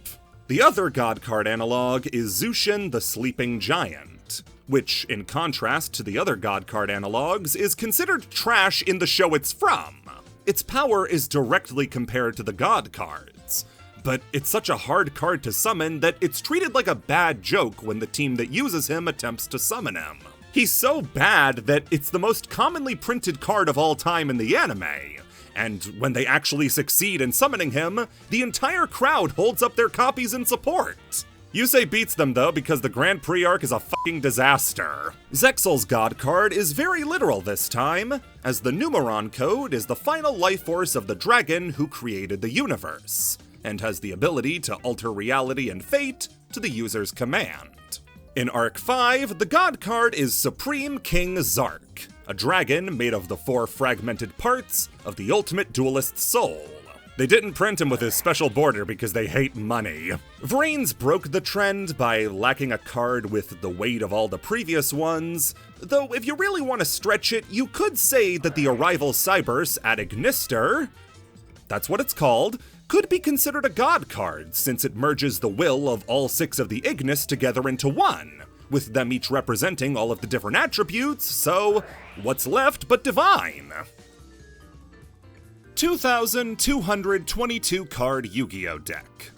A: The other god card analog is Zushin the Sleeping Giant, which, in contrast to the other god card analogs, is considered trash in the show it's from. Its power is directly compared to the god cards, but it's such a hard card to summon that it's treated like a bad joke when the team that uses him attempts to summon him. He's so bad that it's the most commonly printed card of all time in the anime, and when they actually succeed in summoning him, the entire crowd holds up their copies in support. Yusei beats them though because the Grand Prix arc is a fucking disaster. Zexal's god card is very literal this time, as the Numeron code is the final life force of the dragon who created the universe, and has the ability to alter reality and fate to the user's command. In Arc 5, the god card is Supreme King Zark, a dragon made of the 4 fragmented parts of the ultimate duelist's soul. They didn't print him with his special border because they hate money. Vrains broke the trend by lacking a card with the weight of all the previous ones, though if you really want to stretch it, you could say that the Arrival Cybers at Ignister, that's what it's called, could be considered a god card since it merges the will of all 6 of the Ignis together into one, with them each representing all of the different attributes, so what's left but divine? 2,222 card Yu-Gi-Oh! Deck.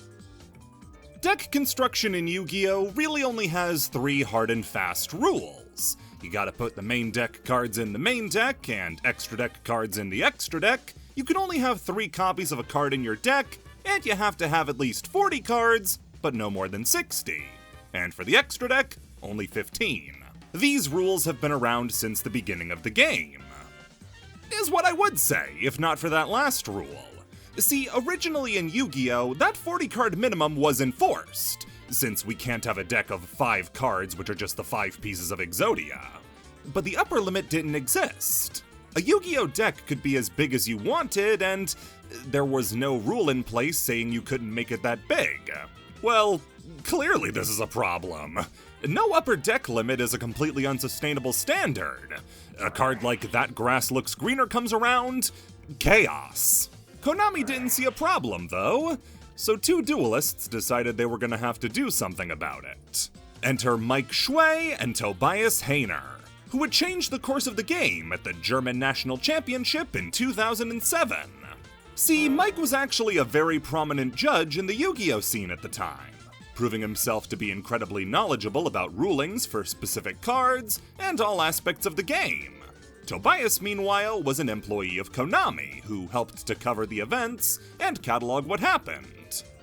A: Deck construction in Yu-Gi-Oh! Really only has 3 hard and fast rules. You gotta put the main deck cards in the main deck, and extra deck cards in the extra deck. You can only have 3 copies of a card in your deck, and you have to have at least 40 cards, but no more than 60. And for the extra deck, only 15. These rules have been around since the beginning of the game, is what I would say, if not for that last rule. See, originally in Yu-Gi-Oh!, that 40 card minimum was enforced, since we can't have a deck of 5 cards which are just the 5 pieces of Exodia. But the upper limit didn't exist. A Yu-Gi-Oh! Deck could be as big as you wanted, and there was no rule in place saying you couldn't make it that big. Well, clearly this is a problem. No upper deck limit is a completely unsustainable standard. A card like That Grass Looks Greener comes around, chaos. Konami didn't see a problem, though, so 2 duelists decided they were gonna have to do something about it. Enter Mike Shui and Tobias Hayner, who would change the course of the game at the German National Championship in 2007. See, Mike was actually a very prominent judge in the Yu-Gi-Oh! Scene at the time, proving himself to be incredibly knowledgeable about rulings for specific cards and all aspects of the game. Tobias, meanwhile, was an employee of Konami, who helped to cover the events and catalog what happened.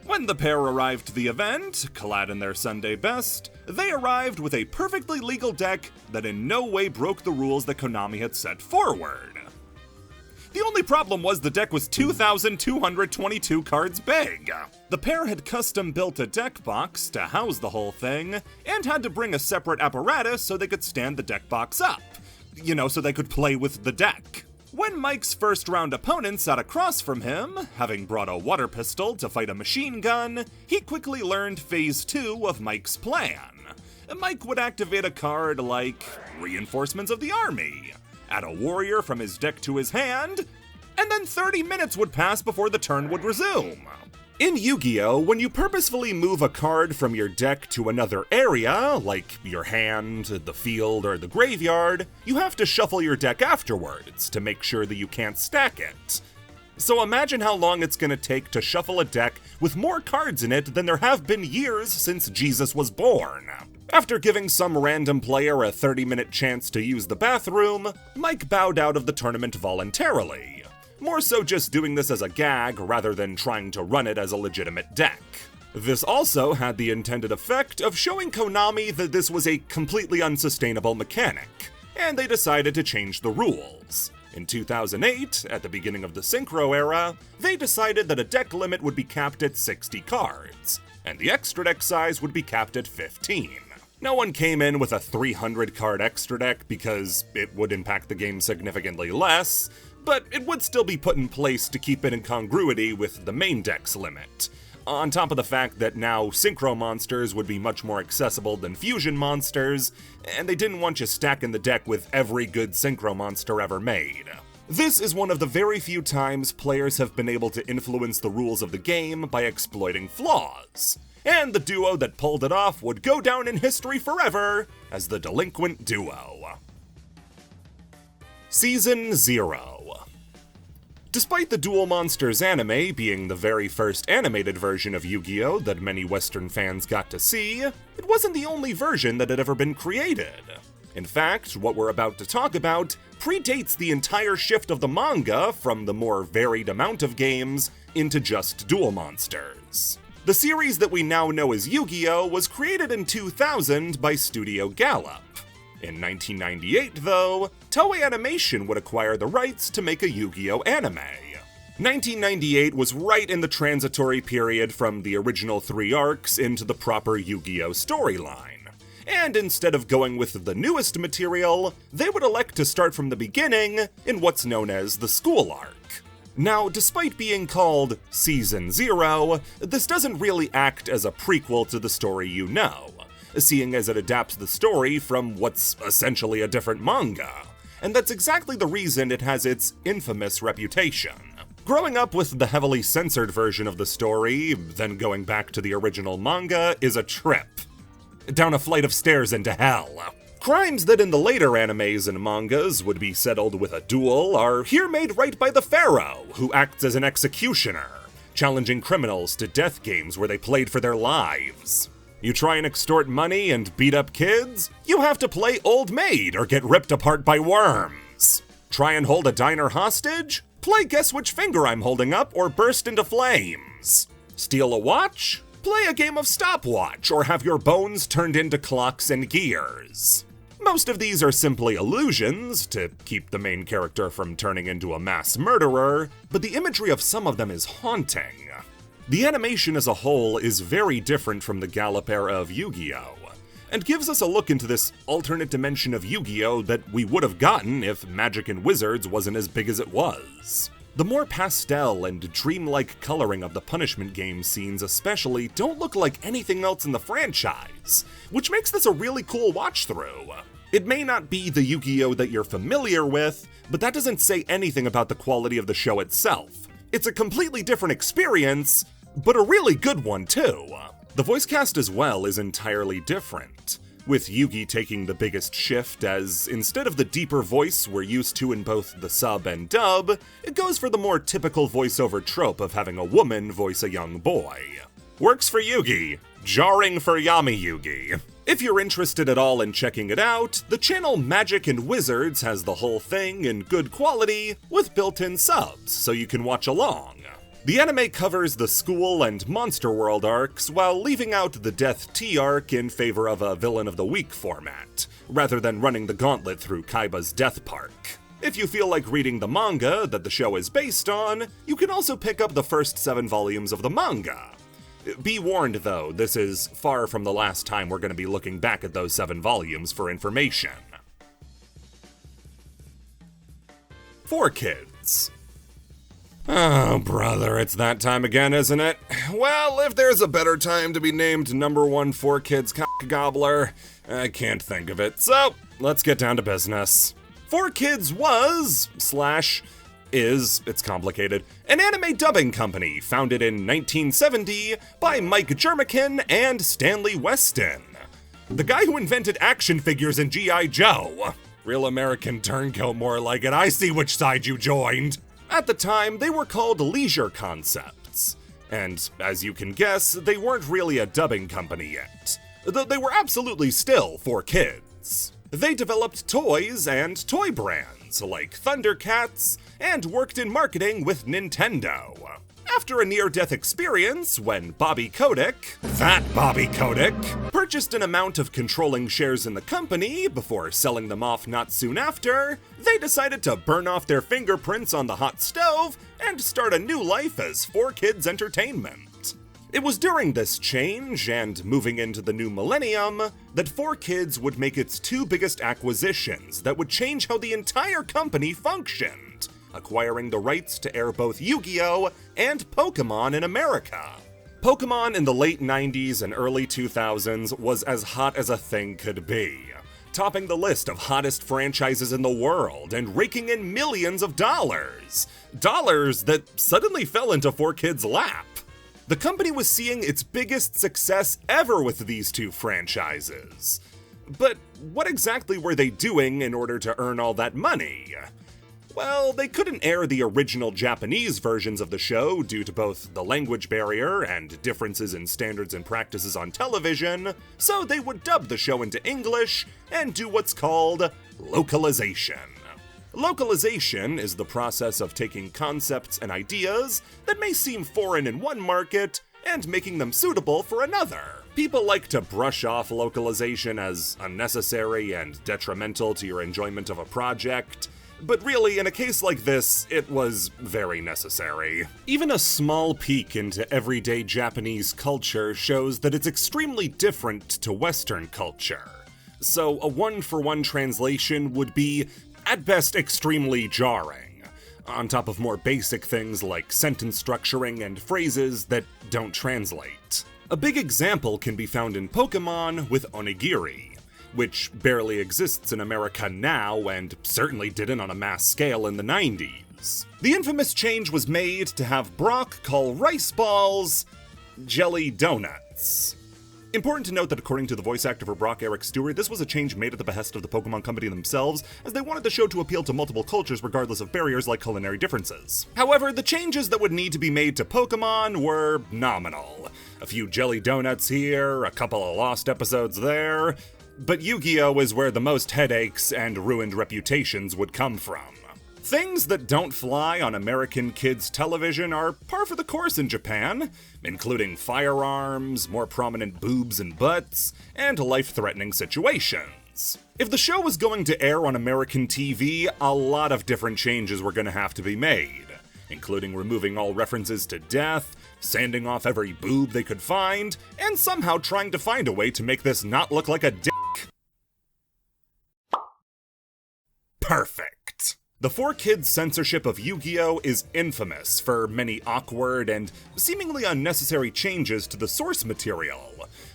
A: When the pair arrived to the event, clad in their Sunday best, they arrived with a perfectly legal deck that in no way broke the rules that Konami had set forward. The only problem was the deck was 2,222 cards big. The pair had custom built a deck box to house the whole thing, and had to bring a separate apparatus so they could stand the deck box up. So they could play with the deck. When Mike's first round opponent sat across from him, having brought a water pistol to fight a machine gun, he quickly learned phase 2 of Mike's plan. Mike would activate a card like Reinforcements of the Army, add a warrior from his deck to his hand, and then 30 minutes would pass before the turn would resume. In Yu-Gi-Oh!, when you purposefully move a card from your deck to another area, like your hand, the field, or the graveyard, you have to shuffle your deck afterwards to make sure that you can't stack it. So imagine how long it's gonna take to shuffle a deck with more cards in it than there have been years since Jesus was born. After giving some random player a 30-minute chance to use the bathroom, Mike bowed out of the tournament voluntarily. More so just doing this as a gag rather than trying to run it as a legitimate deck. This also had the intended effect of showing Konami that this was a completely unsustainable mechanic, and they decided to change the rules. In 2008, at the beginning of the Synchro era, they decided that a deck limit would be capped at 60 cards, and the extra deck size would be capped at 15. No one came in with a 300-card extra deck because it would impact the game significantly less, but it would still be put in place to keep it in congruity with the main deck's limit. On top of the fact that now Synchro monsters would be much more accessible than Fusion monsters, and they didn't want you stacking the deck with every good Synchro monster ever made. This is one of the very few times players have been able to influence the rules of the game by exploiting flaws, and the duo that pulled it off would go down in history forever as the Delinquent Duo. Season 0. Despite the Duel Monsters anime being the very first animated version of Yu-Gi-Oh! That many Western fans got to see, it wasn't the only version that had ever been created. In fact, what we're about to talk about predates the entire shift of the manga from the more varied amount of games into just Duel Monsters. The series that we now know as Yu-Gi-Oh! Was created in 2000 by Studio Gallop. In 1998, though, Toei Animation would acquire the rights to make a Yu-Gi-Oh! Anime. 1998 was right in the transitory period from the original 3 arcs into the proper Yu-Gi-Oh! Storyline. And instead of going with the newest material, they would elect to start from the beginning in what's known as the School Arc. Now, despite being called Season 0, this doesn't really act as a prequel to the story you know, seeing as it adapts the story from what's essentially a different manga, and that's exactly the reason it has its infamous reputation. Growing up with the heavily censored version of the story, then going back to the original manga, is a trip. Down a flight of stairs into hell. Crimes that in the later animes and mangas would be settled with a duel are here made right by the Pharaoh, who acts as an executioner, challenging criminals to death games where they played for their lives. You try and extort money and beat up kids? You have to play Old Maid or get ripped apart by worms. Try and hold a diner hostage? Play Guess Which Finger I'm Holding Up or burst into flames. Steal a watch? Play a game of stopwatch or have your bones turned into clocks and gears. Most of these are simply illusions to keep the main character from turning into a mass murderer, but the imagery of some of them is haunting. The animation as a whole is very different from the Gallop era of Yu-Gi-Oh! And gives us a look into this alternate dimension of Yu-Gi-Oh! That we would have gotten if Magic and Wizards wasn't as big as it was. The more pastel and dreamlike coloring of the punishment game scenes especially don't look like anything else in the franchise, which makes this a really cool watch-through. It may not be the Yu-Gi-Oh! That you're familiar with, but that doesn't say anything about the quality of the show itself. It's a completely different experience, but a really good one too. The voice cast as well is entirely different, with Yugi taking the biggest shift as, instead of the deeper voice we're used to in both the sub and dub, it goes for the more typical voiceover trope of having a woman voice a young boy. Works for Yugi, jarring for Yami Yugi. If you're interested at all in checking it out, the channel Magic and Wizards has the whole thing in good quality with built-in subs, so you can watch along. The anime covers the School and Monster World arcs while leaving out the Death T arc in favor of a Villain of the Week format, rather than running the gauntlet through Kaiba's Death Park. If you feel like reading the manga that the show is based on, you can also pick up the first 7 volumes of the manga. Be warned though, this is far from the last time we're going to be looking back at those 7 volumes for information. 4Kids. Oh, brother, it's that time again, isn't it? Well, if there's a better time to be named number 1 4Kids cock gobbler, I can't think of it, so let's get down to business. 4Kids was, / is, it's complicated, an anime dubbing company founded in 1970 by Mike Jermican and Stanley Weston, the guy who invented action figures in G.I. Joe. Real American turncoat, more like it. I see which side you joined. At the time, they were called Leisure Concepts, and as you can guess, they weren't really a dubbing company yet, though they were absolutely still 4Kids. They developed toys and toy brands like Thundercats, and worked in marketing with Nintendo. After a near-death experience when Bobby Kotick, that Bobby Kotick, purchased an amount of controlling shares in the company before selling them off not soon after, they decided to burn off their fingerprints on the hot stove and start a new life as 4Kids Entertainment. It was during this change, and moving into the new millennium, that 4Kids would make its two biggest acquisitions that would change how the entire company functioned, acquiring the rights to air both Yu-Gi-Oh! And Pokemon in America. Pokemon in the late 90s and early 2000s was as hot as a thing could be, topping the list of hottest franchises in the world and raking in millions of dollars. Dollars that suddenly fell into 4Kids' lap. The company was seeing its biggest success ever with these two franchises. But what exactly were they doing in order to earn all that money? Well, they couldn't air the original Japanese versions of the show due to both the language barrier and differences in standards and practices on television, so they would dub the show into English and do what's called localization. Localization is the process of taking concepts and ideas that may seem foreign in one market and making them suitable for another. People like to brush off localization as unnecessary and detrimental to your enjoyment of a project, but really, in a case like this, it was very necessary. Even a small peek into everyday Japanese culture shows that it's extremely different to Western culture. So a one-for-one translation would be, at best, extremely jarring, on top of more basic things like sentence structuring and phrases that don't translate. A big example can be found in Pokemon with onigiri, which barely exists in America now and certainly didn't on a mass scale in the 90s. The infamous change was made to have Brock call rice balls jelly donuts. Important to note that according to the voice actor for Brock, Eric Stewart, this was a change made at the behest of the Pokemon Company themselves, as they wanted the show to appeal to multiple cultures regardless of barriers like culinary differences. However, the changes that would need to be made to Pokemon were nominal. A few jelly donuts here, a couple of lost episodes there, but Yu-Gi-Oh! Is where the most headaches and ruined reputations would come from. Things that don't fly on American kids' television are par for the course in Japan, including firearms, more prominent boobs and butts, and life-threatening situations. If the show was going to air on American TV, a lot of different changes were going to have to be made, including removing all references to death, sanding off every boob they could find, and somehow trying to find a way to make this not look like a dick. Perfect. The 4Kids censorship of Yu-Gi-Oh! Is infamous for many awkward and seemingly unnecessary changes to the source material,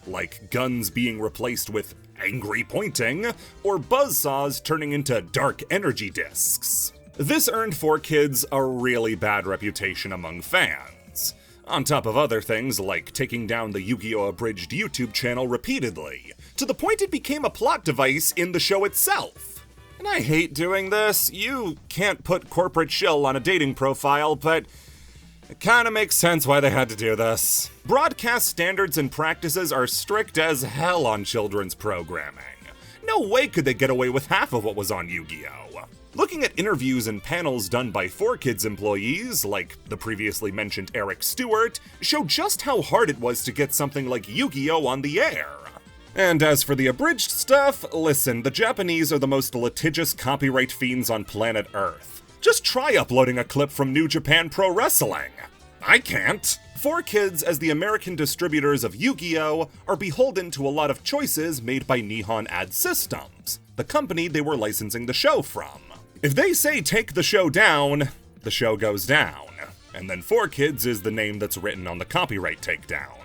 A: like guns being replaced with angry pointing, or buzzsaws turning into dark energy discs. This earned 4Kids a really bad reputation among fans, on top of other things like taking down the Yu-Gi-Oh! Abridged YouTube channel repeatedly, to the point it became a plot device in the show itself. And I hate doing this. You can't put corporate shill on a dating profile, but it kinda makes sense why they had to do this. Broadcast standards and practices are strict as hell on children's programming. No way could they get away with half of what was on Yu-Gi-Oh! Looking at interviews and panels done by 4Kids employees, like the previously mentioned Eric Stewart, show just how hard it was to get something like Yu-Gi-Oh! On the air. And as for the abridged stuff, listen, the Japanese are the most litigious copyright fiends on planet Earth. Just try uploading a clip from New Japan Pro Wrestling. I can't. 4Kids, as the American distributors of Yu-Gi-Oh!, are beholden to a lot of choices made by Nihon Ad Systems, the company they were licensing the show from. If they say take the show down, the show goes down. And then 4Kids is the name that's written on the copyright takedown.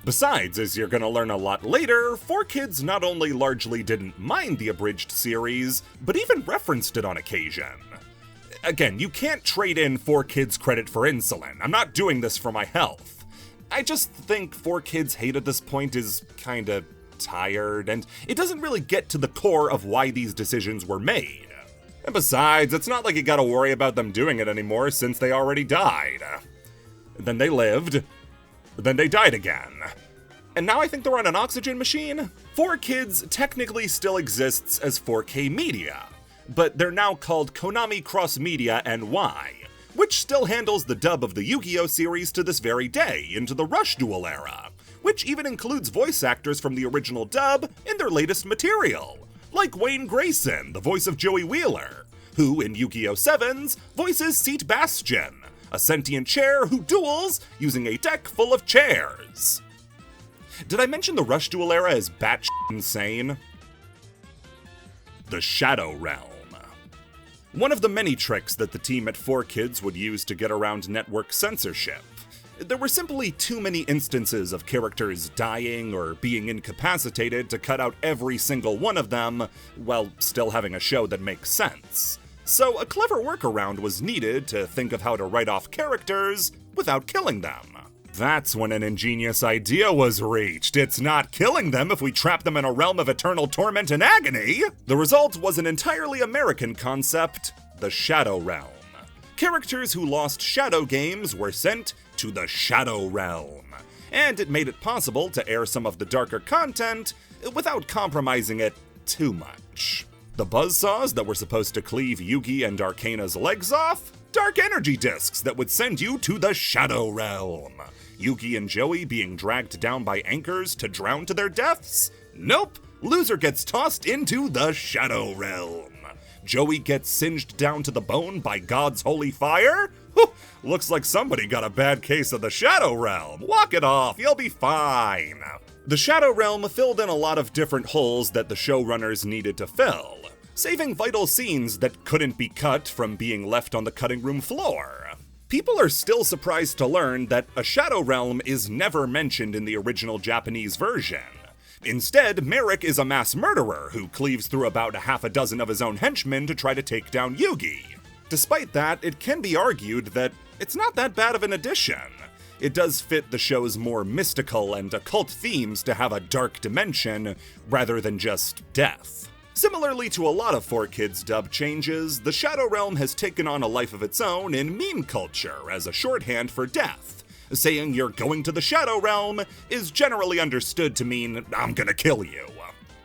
A: Besides, as you're gonna learn a lot later, 4Kids not only largely didn't mind the Abridged series, but even referenced it on occasion. Again, you can't trade in 4Kids credit for insulin. I'm not doing this for my health. I just think 4Kids hate at this point is kinda tired, and it doesn't really get to the core of why these decisions were made. And besides, it's not like you gotta worry about them doing it anymore since they already died. Then they lived, then they died again. And now I think they're on an oxygen machine? 4Kids technically still exists as 4K Media, but they're now called Konami Cross Media NY, which still handles the dub of the Yu-Gi-Oh! Series to this very day into the Rush Duel era, which even includes voice actors from the original dub in their latest material, like Wayne Grayson, the voice of Joey Wheeler, who in Yu-Gi-Oh! 7's voices Seat Bastion, a sentient chair who duels using a deck full of chairs. Did I mention the Rush Duel era is batshit insane? The Shadow Realm. One of the many tricks that the team at 4Kids would use to get around network censorship. There were simply too many instances of characters dying or being incapacitated to cut out every single one of them, while still having a show that makes sense. So a clever workaround was needed to think of how to write off characters without killing them. That's when an ingenious idea was reached. It's not killing them if we trap them in a realm of eternal torment and agony! The result was an entirely American concept, the Shadow Realm. Characters who lost Shadow games were sent to the Shadow Realm, and it made it possible to air some of the darker content without compromising it too much. The buzzsaws that were supposed to cleave Yugi and Arcana's legs off? Dark energy discs that would send you to the Shadow Realm. Yugi and Joey being dragged down by anchors to drown to their deaths? Nope, loser gets tossed into the Shadow Realm. Joey gets singed down to the bone by God's holy fire? Whew, looks like somebody got a bad case of the Shadow Realm. Walk it off, you'll be fine. The Shadow Realm filled in a lot of different holes that the showrunners needed to fill, saving vital scenes that couldn't be cut from being left on the cutting room floor. People are still surprised to learn that a Shadow Realm is never mentioned in the original Japanese version. Instead, Merrick is a mass murderer who cleaves through about a half a dozen of his own henchmen to try to take down Yugi. Despite that, it can be argued that it's not that bad of an addition. It does fit the show's more mystical and occult themes to have a dark dimension rather than just death. Similarly to a lot of 4Kids dub changes, the Shadow Realm has taken on a life of its own in meme culture as a shorthand for death. Saying you're going to the Shadow Realm is generally understood to mean, I'm gonna kill you.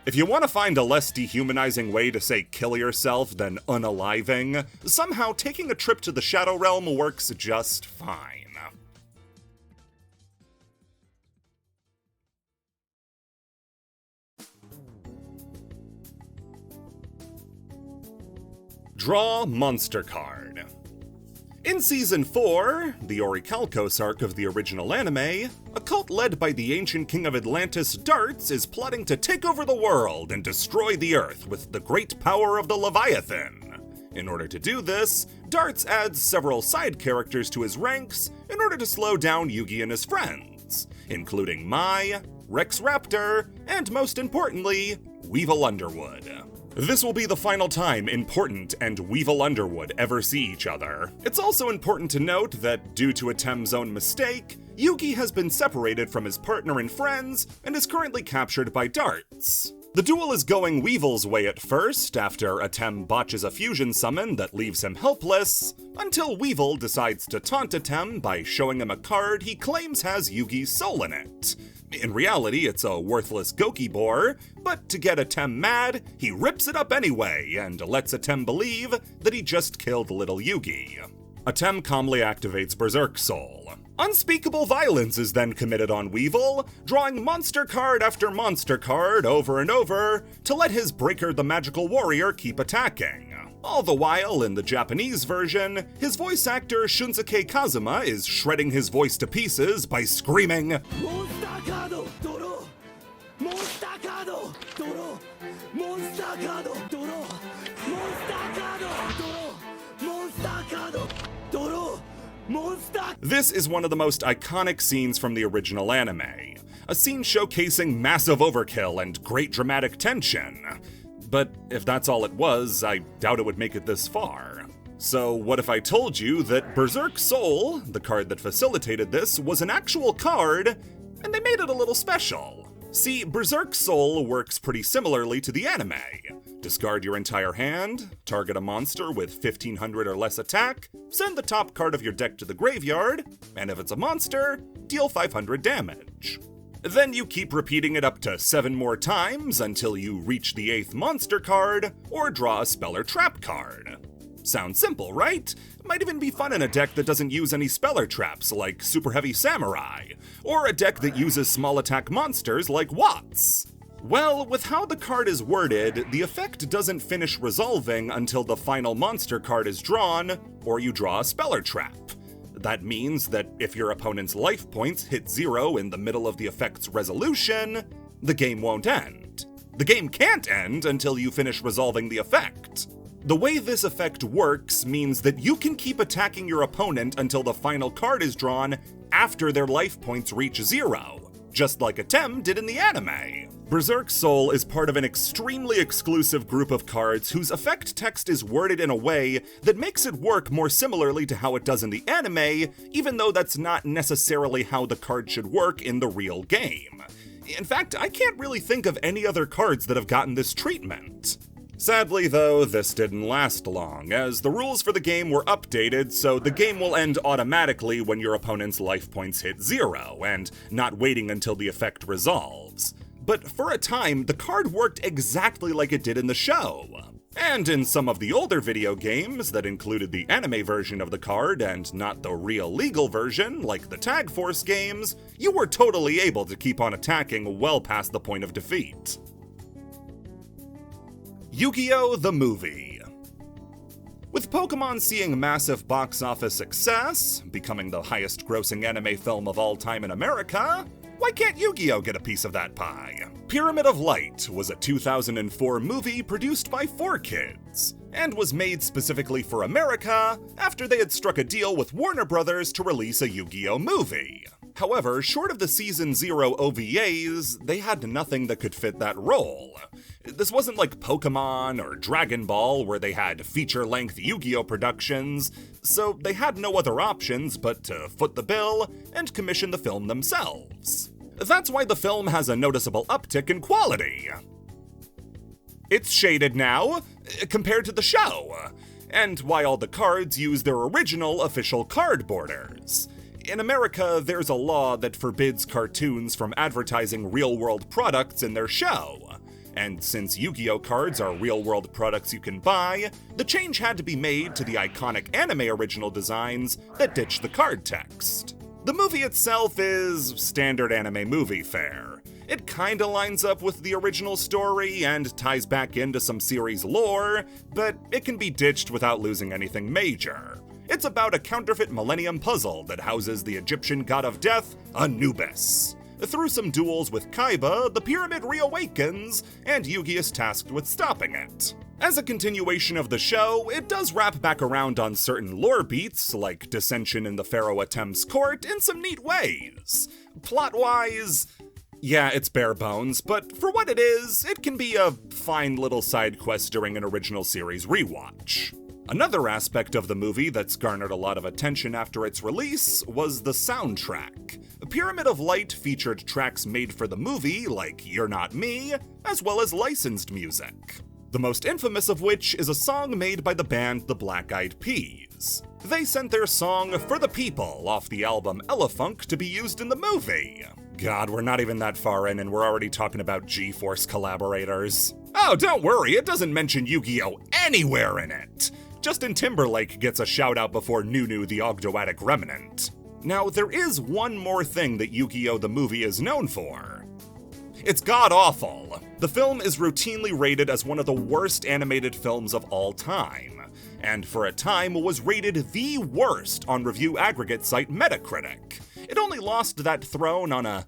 A: If you want to find a less dehumanizing way to say kill yourself than unaliving, somehow taking a trip to the Shadow Realm works just fine. Draw Monster Card. In Season 4, the Orichalcos arc of the original anime, a cult led by the ancient king of Atlantis, Darts, is plotting to take over the world and destroy the Earth with the great power of the Leviathan. In order to do this, Darts adds several side characters to his ranks in order to slow down Yugi and his friends, including Mai, Rex Raptor, and most importantly, Weevil Underwood. This will be the final time Important and Weevil Underwood ever see each other. It's also important to note that, due to Atem's own mistake, Yugi has been separated from his partner and friends and is currently captured by Darts. The duel is going Weevil's way at first, after Atem botches a fusion summon that leaves him helpless, until Weevil decides to taunt Atem by showing him a card he claims has Yugi's soul in it. In reality, it's a worthless Gokibor, but to get Atem mad, he rips it up anyway and lets Atem believe that he just killed little Yugi. Atem calmly activates Berserk Soul. Unspeakable violence is then committed on Weevil, drawing monster card after monster card over and over to let his Breaker the Magical Warrior keep attacking. All the while, in the Japanese version, his voice actor Shunsuke Kazuma is shredding his voice to pieces by screaming, "Monster card, Doro! Monster card, Doro! Monster card, Doro! Monster card, Doro! Monster card, Doro! Monster!" This is one of the most iconic scenes from the original anime, a scene showcasing massive overkill and great dramatic tension. But if that's all it was, I doubt it would make it this far. So what if I told you that Berserk Soul, the card that facilitated this, was an actual card, and they made it a little special? See, Berserk Soul works pretty similarly to the anime. Discard your entire hand, target a monster with 1500 or less attack, send the top card of your deck to the graveyard, and if it's a monster, deal 500 damage. Then you keep repeating it up to 7 more times until you reach the 8th monster card, or draw a spell or trap card. Sounds simple, right? Might even be fun in a deck that doesn't use any speller traps like Super Heavy Samurai, or a deck that uses small attack monsters like Watts. Well, with how the card is worded, the effect doesn't finish resolving until the final monster card is drawn, or you draw a speller trap. That means that if your opponent's life points hit 0 in the middle of the effect's resolution, the game won't end. The game can't end until you finish resolving the effect. The way this effect works means that you can keep attacking your opponent until the final card is drawn after their life points reach 0, just like Atem did in the anime. Berserk Soul is part of an extremely exclusive group of cards whose effect text is worded in a way that makes it work more similarly to how it does in the anime, even though that's not necessarily how the card should work in the real game. In fact, I can't really think of any other cards that have gotten this treatment. Sadly, though, this didn't last long, as the rules for the game were updated, so the game will end automatically when your opponent's life points hit 0, and not waiting until the effect resolves. But for a time, the card worked exactly like it did in the show. And in some of the older video games that included the anime version of the card and not the real legal version, like the Tag Force games, you were totally able to keep on attacking well past the point of defeat. Yu-Gi-Oh! The Movie. With Pokémon seeing massive box office success, becoming the highest-grossing anime film of all time in America, why can't Yu-Gi-Oh! Get a piece of that pie? Pyramid of Light was a 2004 movie produced by 4Kids, and was made specifically for America after they had struck a deal with Warner Brothers to release a Yu-Gi-Oh! Movie. However, short of the Season 0 OVAs, they had nothing that could fit that role. This wasn't like Pokemon or Dragon Ball, where they had feature-length Yu-Gi-Oh! Productions, so they had no other options but to foot the bill and commission the film themselves. That's why the film has a noticeable uptick in quality. It's shaded now, compared to the show, and why all the cards use their original official card borders. In America, there's a law that forbids cartoons from advertising real-world products in their show. And since Yu-Gi-Oh! Cards are real-world products you can buy, the change had to be made to the iconic anime original designs that ditch the card text. The movie itself is standard anime movie fare. It kinda lines up with the original story and ties back into some series lore, but it can be ditched without losing anything major. It's about a counterfeit millennium puzzle that houses the Egyptian god of death, Anubis. Through some duels with Kaiba, the pyramid reawakens, and Yugi is tasked with stopping it. As a continuation of the show, it does wrap back around on certain lore beats, like dissension in the Pharaoh Atem's court, in some neat ways. Plot-wise, yeah, it's bare bones, but for what it is, it can be a fine little side quest during an original series rewatch. Another aspect of the movie that's garnered a lot of attention after its release was the soundtrack. Pyramid of Light featured tracks made for the movie, like You're Not Me, as well as licensed music. The most infamous of which is a song made by the band The Black Eyed Peas. They sent their song For the People off the album Elefunk to be used in the movie. God, we're not even that far in and we're already talking about G-Force collaborators. Oh, don't worry, it doesn't mention Yu-Gi-Oh! Anywhere in it. Justin Timberlake gets a shout-out before Nunu the Ogdoadic Remnant. Now, there is one more thing that Yu-Gi-Oh! The Movie is known for. It's god-awful. The film is routinely rated as one of the worst animated films of all time, and for a time was rated the worst on review aggregate site Metacritic. It only lost that throne on a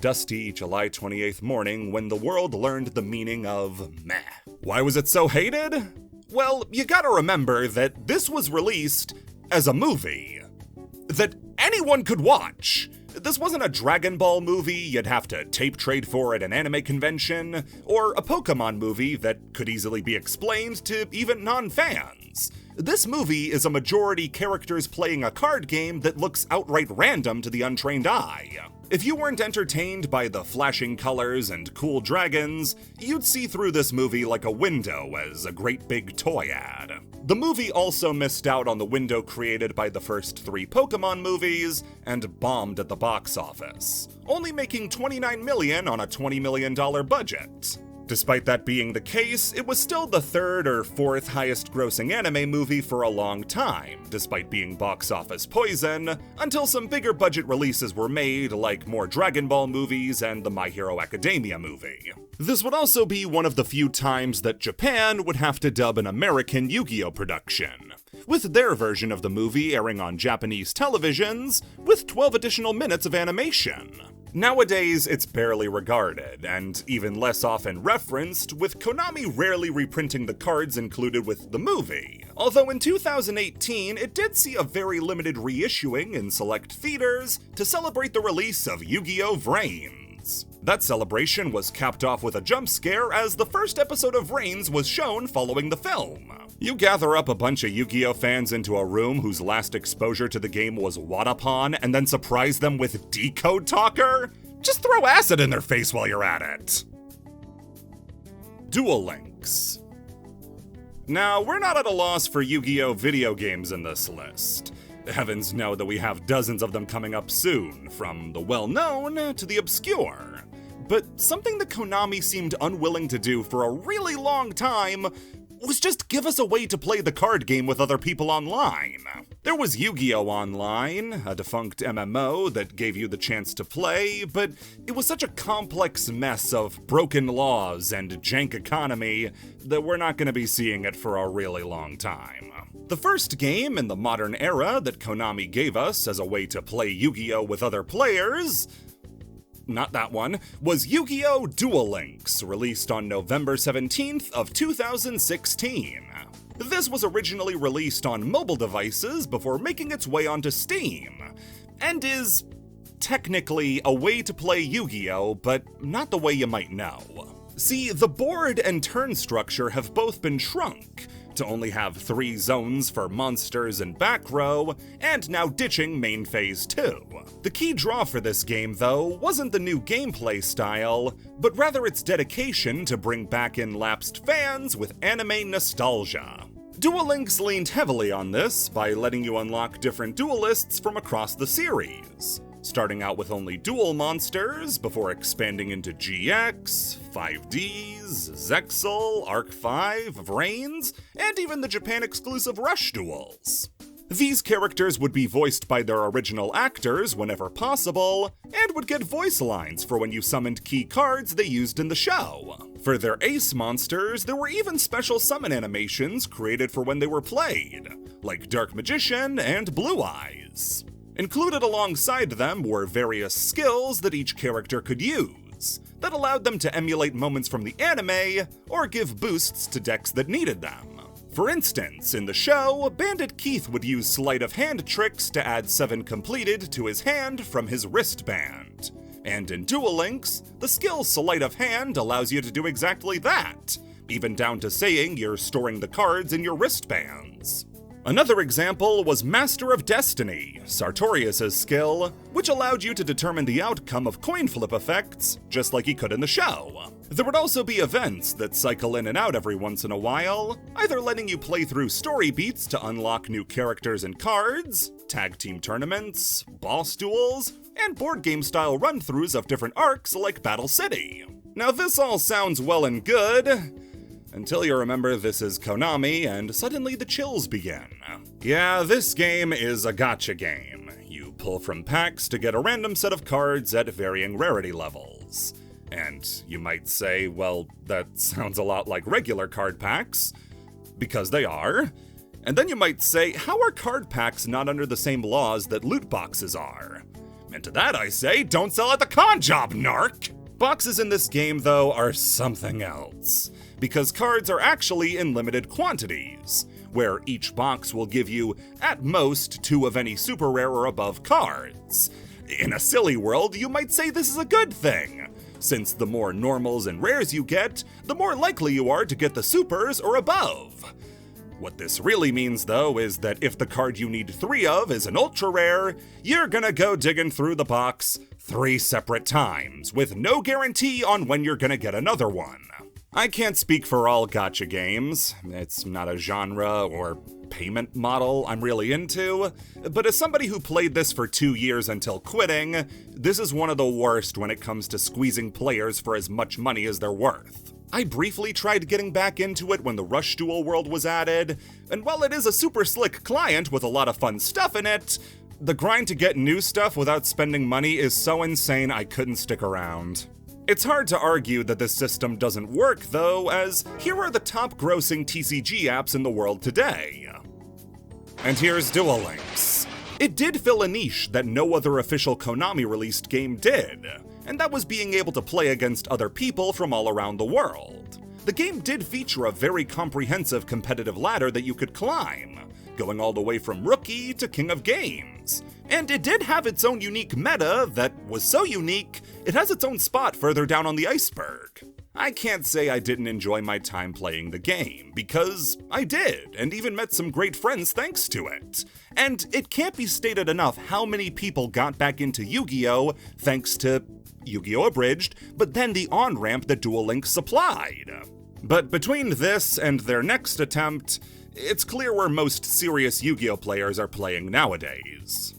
A: dusty July 28th morning when the world learned the meaning of meh. Why was it so hated? Well, you gotta remember that this was released as a movie that anyone could watch. This wasn't a Dragon Ball movie you'd have to tape trade for at an anime convention, or a Pokemon movie that could easily be explained to even non-fans. This movie is a majority characters playing a card game that looks outright random to the untrained eye. If you weren't entertained by the flashing colors and cool dragons, you'd see through this movie like a window as a great big toy ad. The movie also missed out on the window created by the first 3 Pokemon movies, and bombed at the box office, only making $29 million on a $20 million budget. Despite that being the case, it was still the third or fourth highest grossing anime movie for a long time, despite being box office poison, until some bigger budget releases were made, like more Dragon Ball movies and the My Hero Academia movie. This would also be one of the few times that Japan would have to dub an American Yu-Gi-Oh! Production, with their version of the movie airing on Japanese televisions, with 12 additional minutes of animation. Nowadays, it's barely regarded, and even less often referenced, with Konami rarely reprinting the cards included with the movie. Although in 2018, it did see a very limited reissuing in select theaters to celebrate the release of Yu-Gi-Oh! Vrains. That celebration was capped off with a jump scare as the first episode of Vrains was shown following the film. You gather up a bunch of Yu-Gi-Oh! Fans into a room whose last exposure to the game was Wadapon and then surprise them with Decode Talker? Just throw acid in their face while you're at it. Duel Links. Now, we're not at a loss for Yu-Gi-Oh! Video games in this list. Heavens know that we have dozens of them coming up soon, from the well-known to the obscure. But something that Konami seemed unwilling to do for a really long time was just give us a way to play the card game with other people online. There was Yu-Gi-Oh! Online, a defunct MMO that gave you the chance to play, but it was such a complex mess of broken laws and jank economy that we're not going to be seeing it for a really long time. The first game in the modern era that Konami gave us as a way to play Yu-Gi-Oh! With other players, not that one, was Yu-Gi-Oh! Duel Links, released on November 17th of 2016. This was originally released on mobile devices before making its way onto Steam, and is technically a way to play Yu-Gi-Oh!, but not the way you might know. See, the board and turn structure have both been shrunk, to only have 3 zones for monsters and back row, and now ditching main phase 2. The key draw for this game, though, wasn't the new gameplay style, but rather its dedication to bring back in lapsed fans with anime nostalgia. Duel Links leaned heavily on this by letting you unlock different duelists from across the series, starting out with only dual monsters before expanding into GX, 5Ds, Zexal, Arc 5, Vrains, and even the Japan-exclusive Rush duels. These characters would be voiced by their original actors whenever possible, and would get voice lines for when you summoned key cards they used in the show. For their ace monsters, there were even special summon animations created for when they were played, like Dark Magician and Blue Eyes. Included alongside them were various skills that each character could use, that allowed them to emulate moments from the anime, or give boosts to decks that needed them. For instance, in the show, Bandit Keith would use sleight of hand tricks to add 7 completed to his hand from his wristband. And in Duel Links, the skill Sleight of Hand allows you to do exactly that, even down to saying you're storing the cards in your wristbands. Another example was Master of Destiny, Sartorius' skill, which allowed you to determine the outcome of coin flip effects, just like he could in the show. There would also be events that cycle in and out every once in a while, either letting you play through story beats to unlock new characters and cards, tag team tournaments, boss duels, and board game style run-throughs of different arcs like Battle City. Now this all sounds well and good, until you remember this is Konami and suddenly the chills begin. Yeah, this game is a gacha game. You pull from packs to get a random set of cards at varying rarity levels. And you might say, well, that sounds a lot like regular card packs, because they are. And then you might say, how are card packs not under the same laws that loot boxes are? And to that I say, don't sell at the con job, narc! Boxes in this game, though, are something else, because cards are actually in limited quantities, where each box will give you, at most, 2 of any super rare or above cards. In a silly world, you might say this is a good thing, since the more normals and rares you get, the more likely you are to get the supers or above. What this really means, though, is that if the card you need 3 of is an ultra rare, you're gonna go digging through the box 3 separate times, with no guarantee on when you're gonna get another one. I can't speak for all gacha games, it's not a genre or payment model I'm really into, but as somebody who played this for 2 years until quitting, this is one of the worst when it comes to squeezing players for as much money as they're worth. I briefly tried getting back into it when the Rush Duel world was added, and while it is a super slick client with a lot of fun stuff in it, the grind to get new stuff without spending money is so insane I couldn't stick around. It's hard to argue that this system doesn't work though, as here are the top grossing TCG apps in the world today. And here's Duel Links. It did fill a niche that no other official Konami-released game did, and that was being able to play against other people from all around the world. The game did feature a very comprehensive competitive ladder that you could climb, going all the way from Rookie to King of Games. And it did have its own unique meta that was so unique, it has its own spot further down on the Iceberg. I can't say I didn't enjoy my time playing the game, because I did, and even met some great friends thanks to it. And it can't be stated enough how many people got back into Yu-Gi-Oh! Thanks to Yu-Gi-Oh! Abridged, but then the on-ramp that Duel Links supplied. But between this and their next attempt, it's clear where most serious Yu-Gi-Oh! Players are playing nowadays.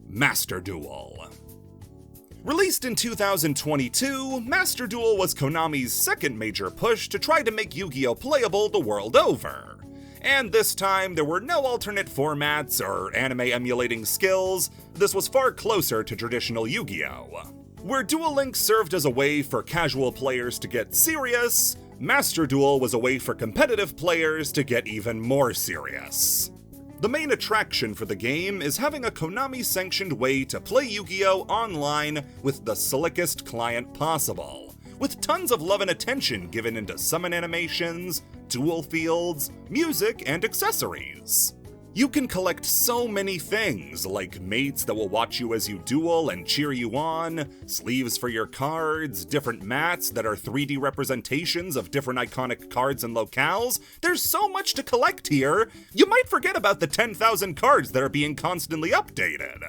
A: Master Duel. Released in 2022, Master Duel was Konami's second major push to try to make Yu-Gi-Oh! Playable the world over. And this time, there were no alternate formats or anime emulating skills. This was far closer to traditional Yu-Gi-Oh! Where Duel Links served as a way for casual players to get serious, Master Duel was a way for competitive players to get even more serious. The main attraction for the game is having a Konami-sanctioned way to play Yu-Gi-Oh! Online with the slickest client possible, with tons of love and attention given into summon animations, duel fields, music, and accessories. You can collect so many things, like mates that will watch you as you duel and cheer you on, sleeves for your cards, different mats that are 3D representations of different iconic cards and locales. There's so much to collect here, you might forget about the 10,000 cards that are being constantly updated.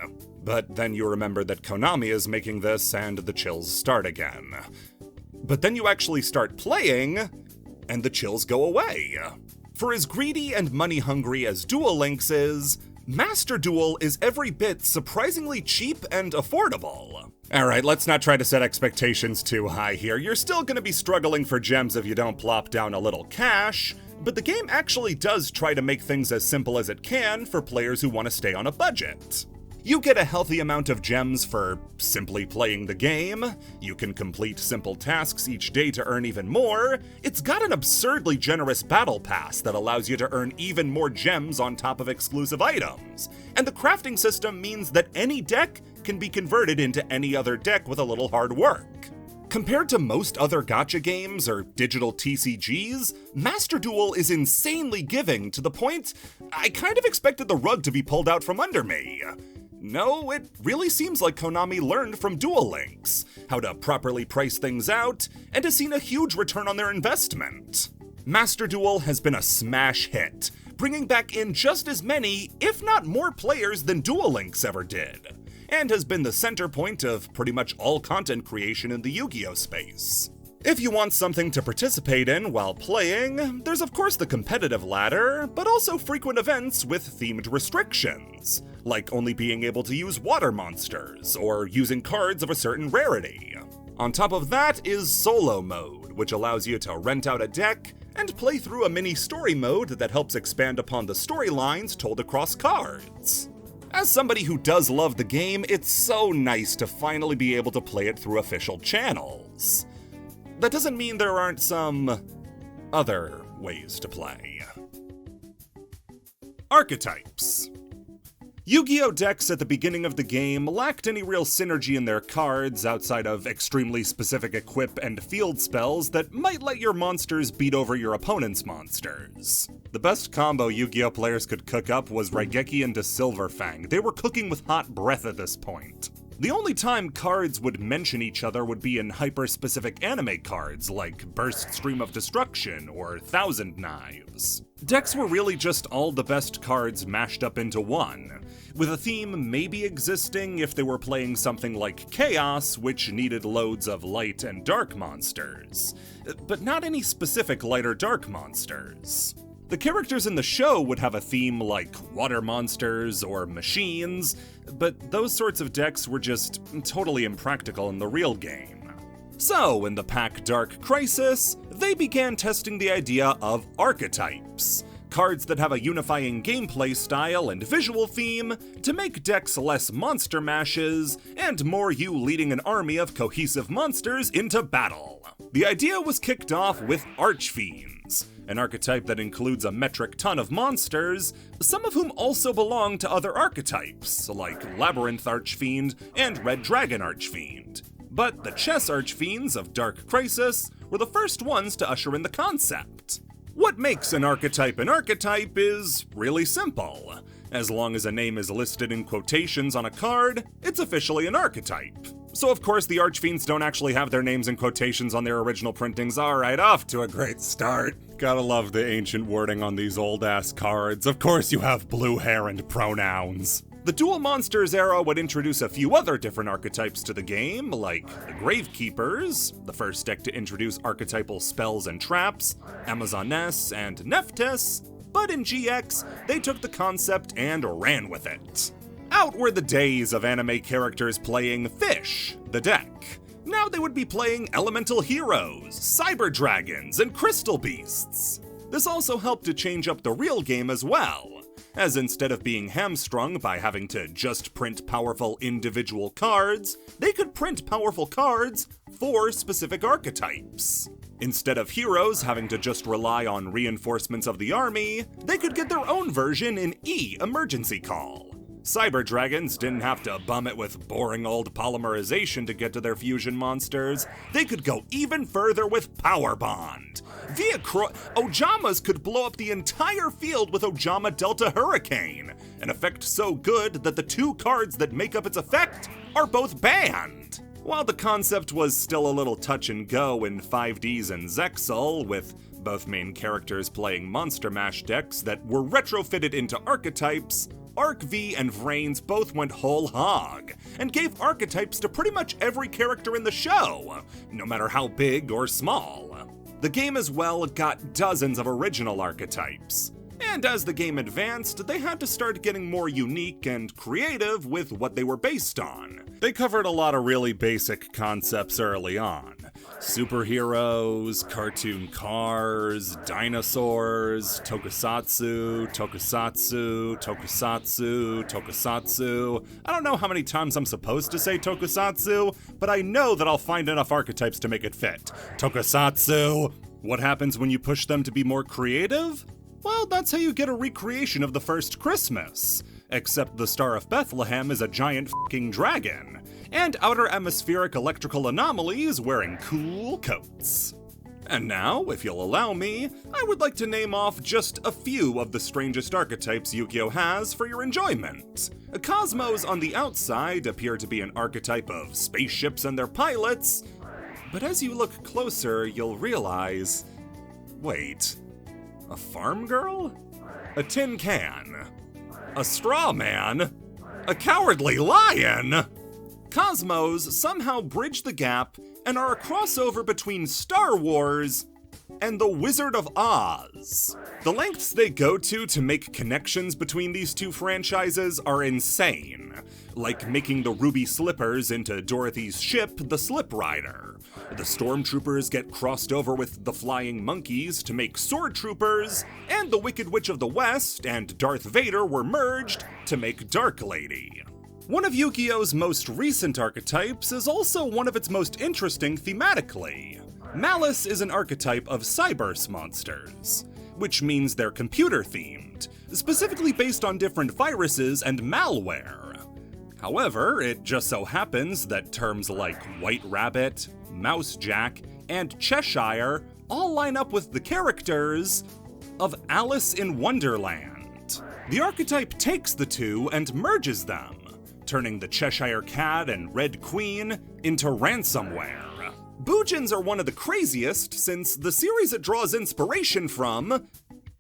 A: But then you remember that Konami is making this and the chills start again. But then you actually start playing, and the chills go away. For as greedy and money-hungry as Duel Links is, Master Duel is every bit surprisingly cheap and affordable. Alright, let's not try to set expectations too high here. You're still gonna be struggling for gems if you don't plop down a little cash, but the game actually does try to make things as simple as it can for players who want to stay on a budget. You get a healthy amount of gems for simply playing the game, you can complete simple tasks each day to earn even more, it's got an absurdly generous battle pass that allows you to earn even more gems on top of exclusive items, and the crafting system means that any deck can be converted into any other deck with a little hard work. Compared to most other gacha games or digital TCGs, Master Duel is insanely giving to the point I kind of expected the rug to be pulled out from under me. No, it really seems like Konami learned from Duel Links, how to properly price things out, and has seen a huge return on their investment. Master Duel has been a smash hit, bringing back in just as many, if not more players than Duel Links ever did, and has been the center point of pretty much all content creation in the Yu-Gi-Oh! Space. If you want something to participate in while playing, there's of course the competitive ladder, but also frequent events with themed restrictions, like only being able to use water monsters, or using cards of a certain rarity. On top of that is solo mode, which allows you to rent out a deck and play through a mini story mode that helps expand upon the storylines told across cards. As somebody who does love the game, it's so nice to finally be able to play it through official channels. That doesn't mean there aren't some other ways to play. Archetypes. Yu-Gi-Oh! Decks at the beginning of the game lacked any real synergy in their cards outside of extremely specific equip and field spells that might let your monsters beat over your opponent's monsters. The best combo Yu-Gi-Oh! Players could cook up was Raigeki into Silverfang. They were cooking with hot breath at this point. The only time cards would mention each other would be in hyper-specific anime cards like Burst Stream of Destruction or Thousand Knives. Decks were really just all the best cards mashed up into one, with a theme maybe existing if they were playing something like Chaos, which needed loads of light and dark monsters, but not any specific light or dark monsters. The characters in the show would have a theme like water monsters or machines, but those sorts of decks were just totally impractical in the real game. So, in the pack Dark Crisis, they began testing the idea of archetypes, cards that have a unifying gameplay style and visual theme to make decks less monster mashes and more you leading an army of cohesive monsters into battle. The idea was kicked off with Archfiends, an archetype that includes a metric ton of monsters, some of whom also belong to other archetypes, like Labyrinth Archfiend and Red Dragon Archfiend. But the Chess Archfiends of Dark Crisis were the first ones to usher in the concept. What makes an archetype is really simple. As long as a name is listed in quotations on a card, it's officially an archetype. So of course the Archfiends don't actually have their names in quotations on their original printings. Alright, off to a great start. Gotta love the ancient wording on these old-ass cards. Of course you have blue hair and pronouns. The Dual Monsters era would introduce a few other different archetypes to the game, like the Gravekeepers, the first deck to introduce archetypal spells and traps, Amazoness, and Nephthys, but in GX, they took the concept and ran with it. Out were the days of anime characters playing Fish, the deck. Now they would be playing Elemental Heroes, Cyber Dragons, and Crystal Beasts. This also helped to change up the real game as well, as instead of being hamstrung by having to just print powerful individual cards, they could print powerful cards for specific archetypes. Instead of heroes having to just rely on reinforcements of the army, they could get their own version in E Emergency Call. Cyber Dragons didn't have to bum it with boring old polymerization to get to their fusion monsters. They could go even further with Power Bond. Ojamas could blow up the entire field with Ojama Delta Hurricane, an effect so good that the two cards that make up its effect are both banned. While the concept was still a little touch and go in 5Ds and Zexal, with both main characters playing Monster Mash decks that were retrofitted into archetypes, Arc V and Vrains both went whole hog, and gave archetypes to pretty much every character in the show, no matter how big or small. The game as well got dozens of original archetypes, and as the game advanced, they had to start getting more unique and creative with what they were based on. They covered a lot of really basic concepts early on. Superheroes, cartoon cars, dinosaurs, tokusatsu. I don't know how many times I'm supposed to say tokusatsu, but I know that I'll find enough archetypes to make it fit. Tokusatsu! What happens when you push them to be more creative? Well, that's how you get a recreation of the first Christmas. Except the Star of Bethlehem is a giant f***ing dragon, and outer atmospheric electrical anomalies wearing cool coats. And now, if you'll allow me, I would like to name off just a few of the strangest archetypes Yu-Gi-Oh! Has for your enjoyment. Cosmos on the outside appear to be an archetype of spaceships and their pilots, but as you look closer, you'll realize... wait, a farm girl? A tin can? A straw man? A cowardly lion? Cosmos somehow bridge the gap and are a crossover between Star Wars and The Wizard of Oz. The lengths they go to make connections between these two franchises are insane, like making the ruby slippers into Dorothy's ship, the Slip Rider. The Stormtroopers get crossed over with the Flying Monkeys to make Sword Troopers, and the Wicked Witch of the West and Darth Vader were merged to make Dark Lady. One of Yu-Gi-Oh's most recent archetypes is also one of its most interesting thematically. Malice is an archetype of Cybers monsters, which means they're computer-themed, specifically based on different viruses and malware. However, it just so happens that terms like White Rabbit, Mousejack, and Cheshire all line up with the characters of Alice in Wonderland. The archetype takes the two and merges them, turning the Cheshire Cat and Red Queen into ransomware. Boojins are one of the craziest since the series it draws inspiration from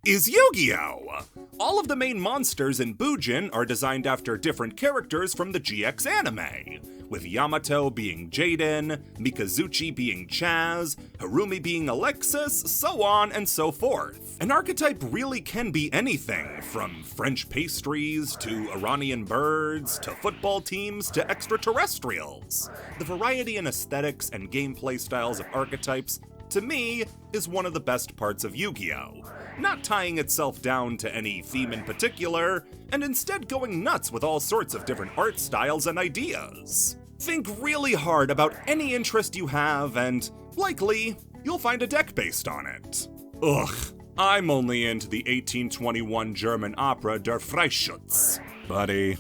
A: is Yu-Gi-Oh! All of the main monsters in Bujin are designed after different characters from the GX anime, with Yamato being Jaden, Mikazuchi being Chaz, Harumi being Alexis, so on and so forth. An archetype really can be anything, from French pastries to Iranian birds to football teams to extraterrestrials. The variety in aesthetics and gameplay styles of archetypes, to me, is one of the best parts of Yu-Gi-Oh! Not tying itself down to any theme in particular, and instead going nuts with all sorts of different art styles and ideas. Think really hard about any interest you have, and likely, you'll find a deck based on it. Ugh, I'm only into the 1821 German opera Der Freischütz, buddy.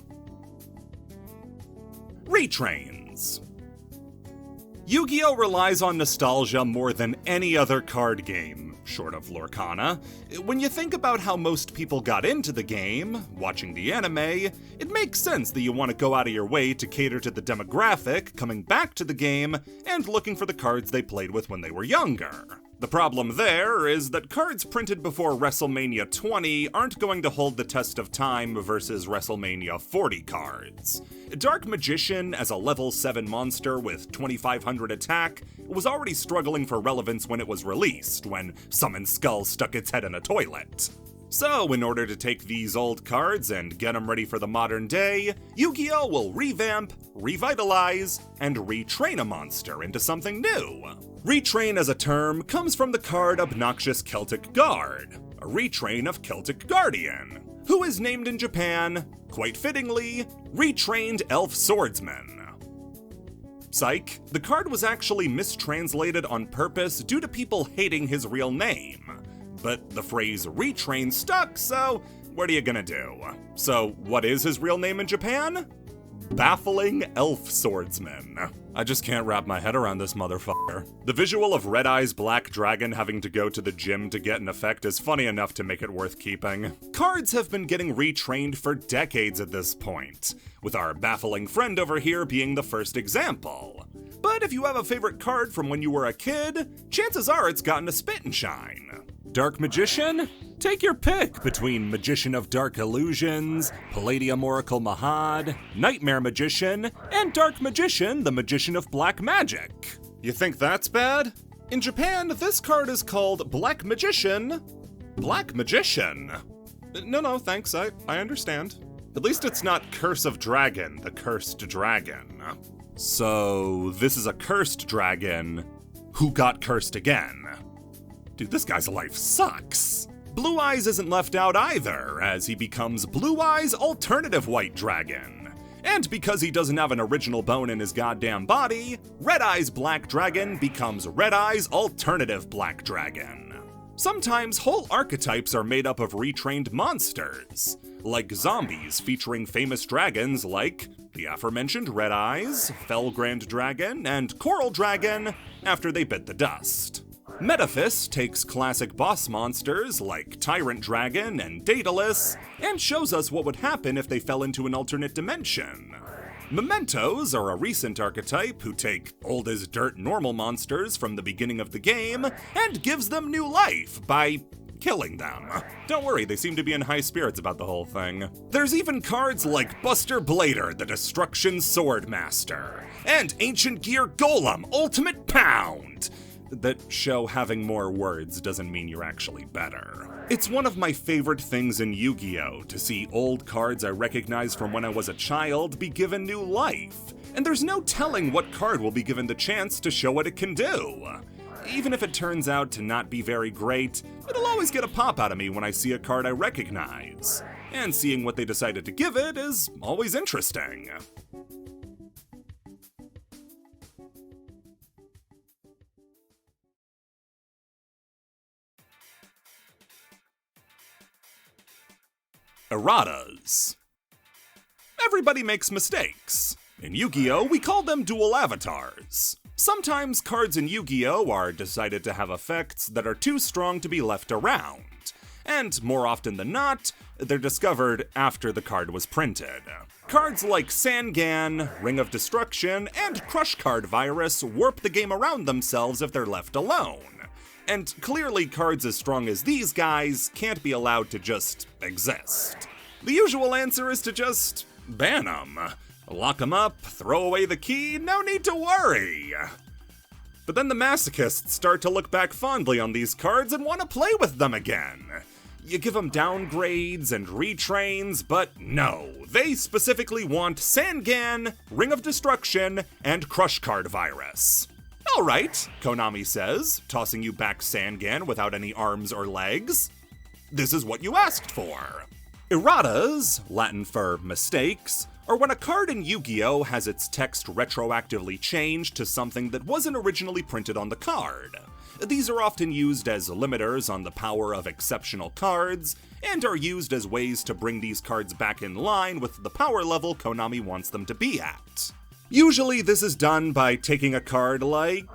A: Retrains. Yu-Gi-Oh! Relies on nostalgia more than any other card game, short of Lorcana. When you think about how most people got into the game, watching the anime, it makes sense that you want to go out of your way to cater to the demographic coming back to the game and looking for the cards they played with when they were younger. The problem there is that cards printed before WrestleMania 20 aren't going to hold the test of time versus WrestleMania 40 cards. Dark Magician, as a level 7 monster with 2500 attack, was already struggling for relevance when it was released, when Summon Skull stuck its head in a toilet. So, in order to take these old cards and get them ready for the modern day, Yu-Gi-Oh! Will revamp, revitalize, and retrain a monster into something new. Retrain as a term comes from the card Obnoxious Celtic Guard, a retrain of Celtic Guardian, who is named in Japan, quite fittingly, Retrained Elf Swordsman. Psych, the card was actually mistranslated on purpose due to people hating his real name. But the phrase retrain stuck, so what are you gonna do? So what is his real name in Japan? Baffling Elf Swordsman. I just can't wrap my head around this motherfucker. The visual of Red Eye's Black Dragon having to go to the gym to get an effect is funny enough to make it worth keeping. Cards have been getting retrained for decades at this point, with our baffling friend over here being the first example. But if you have a favorite card from when you were a kid, chances are it's gotten a spit and shine. Dark Magician? Take your pick between Magician of Dark Illusions, Palladium Oracle Mahad, Nightmare Magician, and Dark Magician, the Magician of Black Magic. You think that's bad? In Japan, this card is called Black Magician. Black Magician? No, thanks, I understand. At least it's not Curse of Dragon, the Cursed Dragon. So, this is a cursed dragon who got cursed again. Dude, this guy's life sucks. Blue Eyes isn't left out either, as he becomes Blue Eyes Alternative White Dragon. And because he doesn't have an original bone in his goddamn body, Red Eyes Black Dragon becomes Red Eyes Alternative Black Dragon. Sometimes whole archetypes are made up of retrained monsters, like zombies featuring famous dragons like the aforementioned Red Eyes, Felgrand Dragon, and Coral Dragon after they bit the dust. Metaphys takes classic boss monsters like Tyrant Dragon and Daedalus and shows us what would happen if they fell into an alternate dimension. Mementos are a recent archetype who take old-as-dirt normal monsters from the beginning of the game and gives them new life by killing them. Don't worry, they seem to be in high spirits about the whole thing. There's even cards like Buster Blader, the Destruction Sword Master, and Ancient Gear Golem, Ultimate Pound, that show having more words doesn't mean you're actually better. It's one of my favorite things in Yu-Gi-Oh! To see old cards I recognize from when I was a child be given new life, and there's no telling what card will be given the chance to show what it can do. Even if it turns out to not be very great, it'll always get a pop out of me when I see a card I recognize, and seeing what they decided to give it is always interesting. Erratas. Everybody makes mistakes. In Yu-Gi-Oh! We call them dual avatars. Sometimes cards in Yu-Gi-Oh! Are decided to have effects that are too strong to be left around, and more often than not, they're discovered after the card was printed. Cards like Sangan, Ring of Destruction, and Crush Card Virus warp the game around themselves if they're left alone, And clearly cards as strong as these guys can't be allowed to just exist. The usual answer is to just ban them. Lock them up, throw away the key, no need to worry. But then the masochists start to look back fondly on these cards and want to play with them again. You give them downgrades and retrains, but no, they specifically want Sangan, Ring of Destruction, and Crush Card Virus. Alright, Konami says, tossing you back Sangan without any arms or legs. This is what you asked for. Erratas, Latin for mistakes, are when a card in Yu-Gi-Oh! Has its text retroactively changed to something that wasn't originally printed on the card. These are often used as limiters on the power of exceptional cards, and are used as ways to bring these cards back in line with the power level Konami wants them to be at. Usually this is done by taking a card like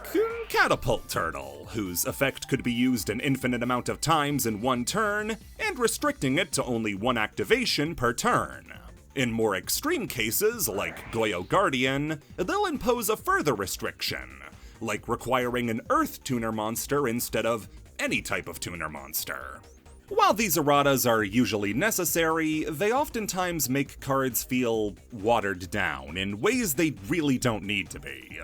A: Catapult Turtle, whose effect could be used an infinite amount of times in one turn, and restricting it to only one activation per turn. In more extreme cases, like Goyo Guardian, they'll impose a further restriction, like requiring an Earth Tuner monster instead of any type of tuner monster. While these erratas are usually necessary, they oftentimes make cards feel watered down in ways they really don't need to be.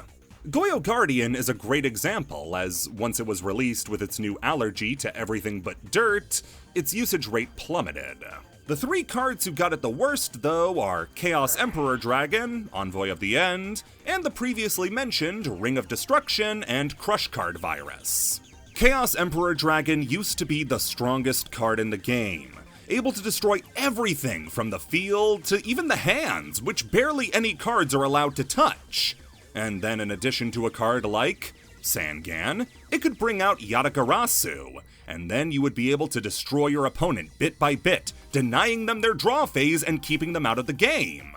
A: Goyo Guardian is a great example, as once it was released with its new allergy to everything but dirt, its usage rate plummeted. The three cards who got it the worst, though, are Chaos Emperor Dragon, Envoy of the End, and the previously mentioned Ring of Destruction and Crush Card Virus. Chaos Emperor Dragon used to be the strongest card in the game, able to destroy everything from the field to even the hands, which barely any cards are allowed to touch. And then in addition to a card like Sangan, it could bring out Yatagarasu, and then you would be able to destroy your opponent bit by bit, denying them their draw phase and keeping them out of the game.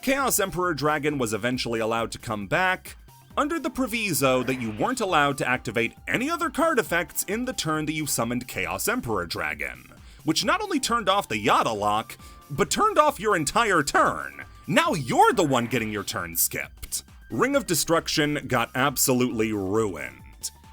A: Chaos Emperor Dragon was eventually allowed to come back, under the proviso that you weren't allowed to activate any other card effects in the turn that you summoned Chaos Emperor Dragon, which not only turned off the Yata lock, but turned off your entire turn. Now you're the one getting your turn skipped. Ring of Destruction got absolutely ruined.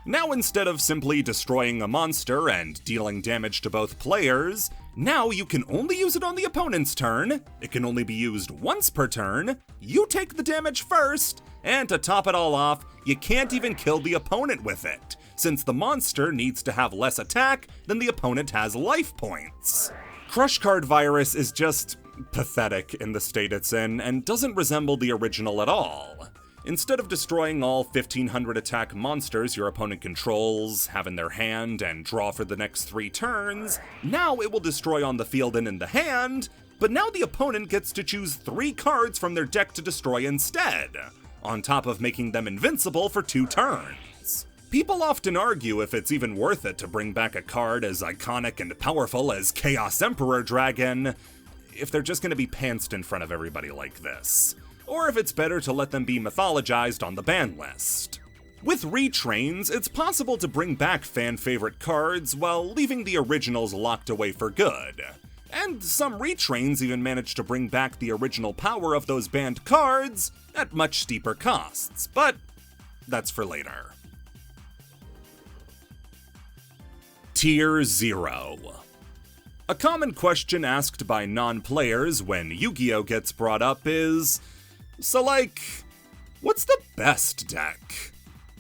A: Now instead of simply destroying a monster and dealing damage to both players, now you can only use it on the opponent's turn, it can only be used once per turn, you take the damage first, and to top it all off, you can't even kill the opponent with it, since the monster needs to have less attack than the opponent has life points. Crush Card Virus is just pathetic in the state it's in, and doesn't resemble the original at all. Instead of destroying all 1500 attack monsters your opponent controls, have in their hand, and draw for the next 3 turns, now it will destroy on the field and in the hand, but now the opponent gets to choose 3 cards from their deck to destroy instead, on top of making them invincible for 2 turns. People often argue if it's even worth it to bring back a card as iconic and powerful as Chaos Emperor Dragon, if they're just gonna be pantsed in front of everybody like this, or if it's better to let them be mythologized on the ban list. With retrains, it's possible to bring back fan-favorite cards while leaving the originals locked away for good. And some retrains even manage to bring back the original power of those banned cards at much steeper costs, but that's for later. Tier 0. A common question asked by non-players when Yu-Gi-Oh! Gets brought up is, so what's the best deck?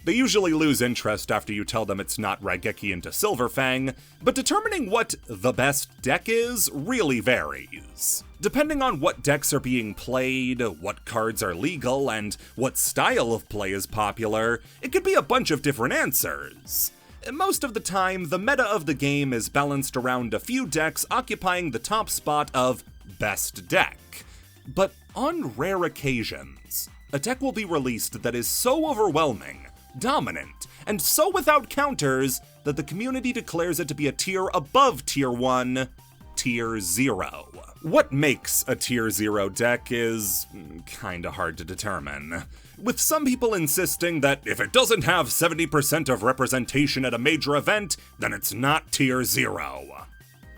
A: They usually lose interest after you tell them it's not Raigeki into Silverfang, but determining what the best deck is really varies. Depending on what decks are being played, what cards are legal, and what style of play is popular, it could be a bunch of different answers. Most of the time, the meta of the game is balanced around a few decks occupying the top spot of best deck. But on rare occasions, a deck will be released that is so overwhelming, dominant, and so without counters that the community declares it to be a tier above Tier 1, Tier 0. What makes a Tier 0 deck is kinda hard to determine, with some people insisting that if it doesn't have 70% of representation at a major event, then it's not Tier 0.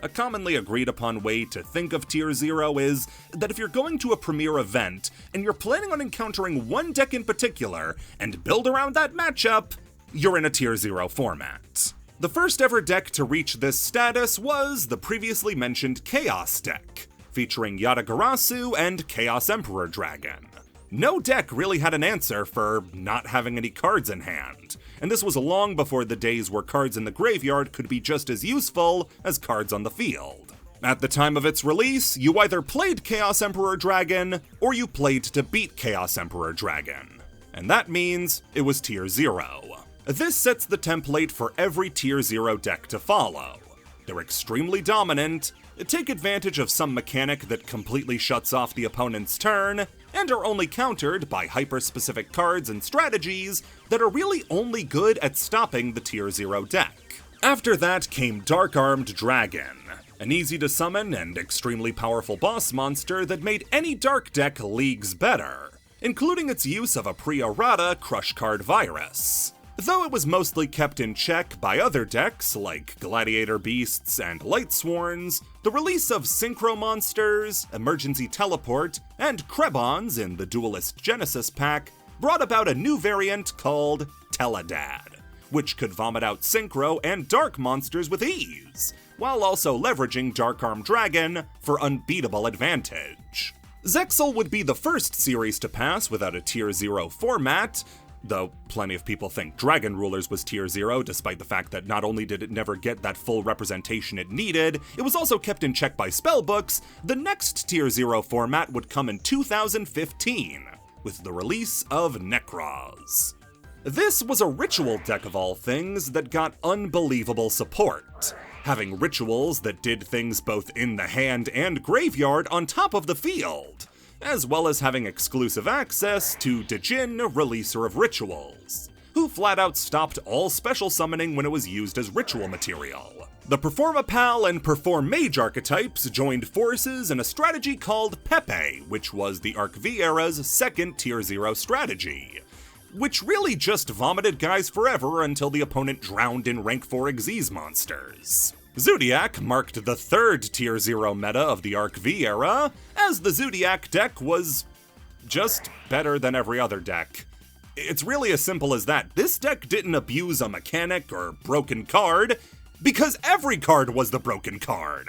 A: A commonly agreed upon way to think of Tier 0 is that if you're going to a premier event, and you're planning on encountering one deck in particular, and build around that matchup, you're in a Tier 0 format. The first ever deck to reach this status was the previously mentioned Chaos deck, featuring Yatagarasu and Chaos Emperor Dragon. No deck really had an answer for not having any cards in hand, and this was long before the days where cards in the graveyard could be just as useful as cards on the field. At the time of its release, you either played Chaos Emperor Dragon, or you played to beat Chaos Emperor Dragon. And that means it was Tier 0. This sets the template for every Tier 0 deck to follow. They're extremely dominant, take advantage of some mechanic that completely shuts off the opponent's turn, and are only countered by hyper-specific cards and strategies that are really only good at stopping the Tier 0 deck. After that came Dark-Armed Dragon, an easy-to-summon and extremely powerful boss monster that made any Dark deck leagues better, including its use of a pre-errata Crush Card Virus. Though it was mostly kept in check by other decks like Gladiator Beasts and Lightsworns, the release of Synchro Monsters, Emergency Teleport, and Krebons in the Duelist Genesis pack brought about a new variant called Teledad, which could vomit out Synchro and Dark monsters with ease, while also leveraging Dark-Armed Dragon for unbeatable advantage. Zexal would be the first series to pass without a Tier 0 format, though plenty of people think Dragon Rulers was Tier 0, despite the fact that not only did it never get that full representation it needed, it was also kept in check by spellbooks. The next Tier 0 format would come in 2015, with the release of Necros. This was a ritual deck of all things that got unbelievable support, having rituals that did things both in the hand and graveyard on top of the field, as well as having exclusive access to Djinn, Releaser of Rituals, who flat out stopped all special summoning when it was used as ritual material. The Performapal and Perform Mage archetypes joined forces in a strategy called Pepe, which was the Arc V era's second Tier 0 strategy, which really just vomited guys forever until the opponent drowned in Rank 4 Xyz monsters. Zodiac marked the third Tier 0 meta of the Arc V era, as the Zodiac deck was just better than every other deck. It's really as simple as that. This deck didn't abuse a mechanic or broken card, because every card was the broken card.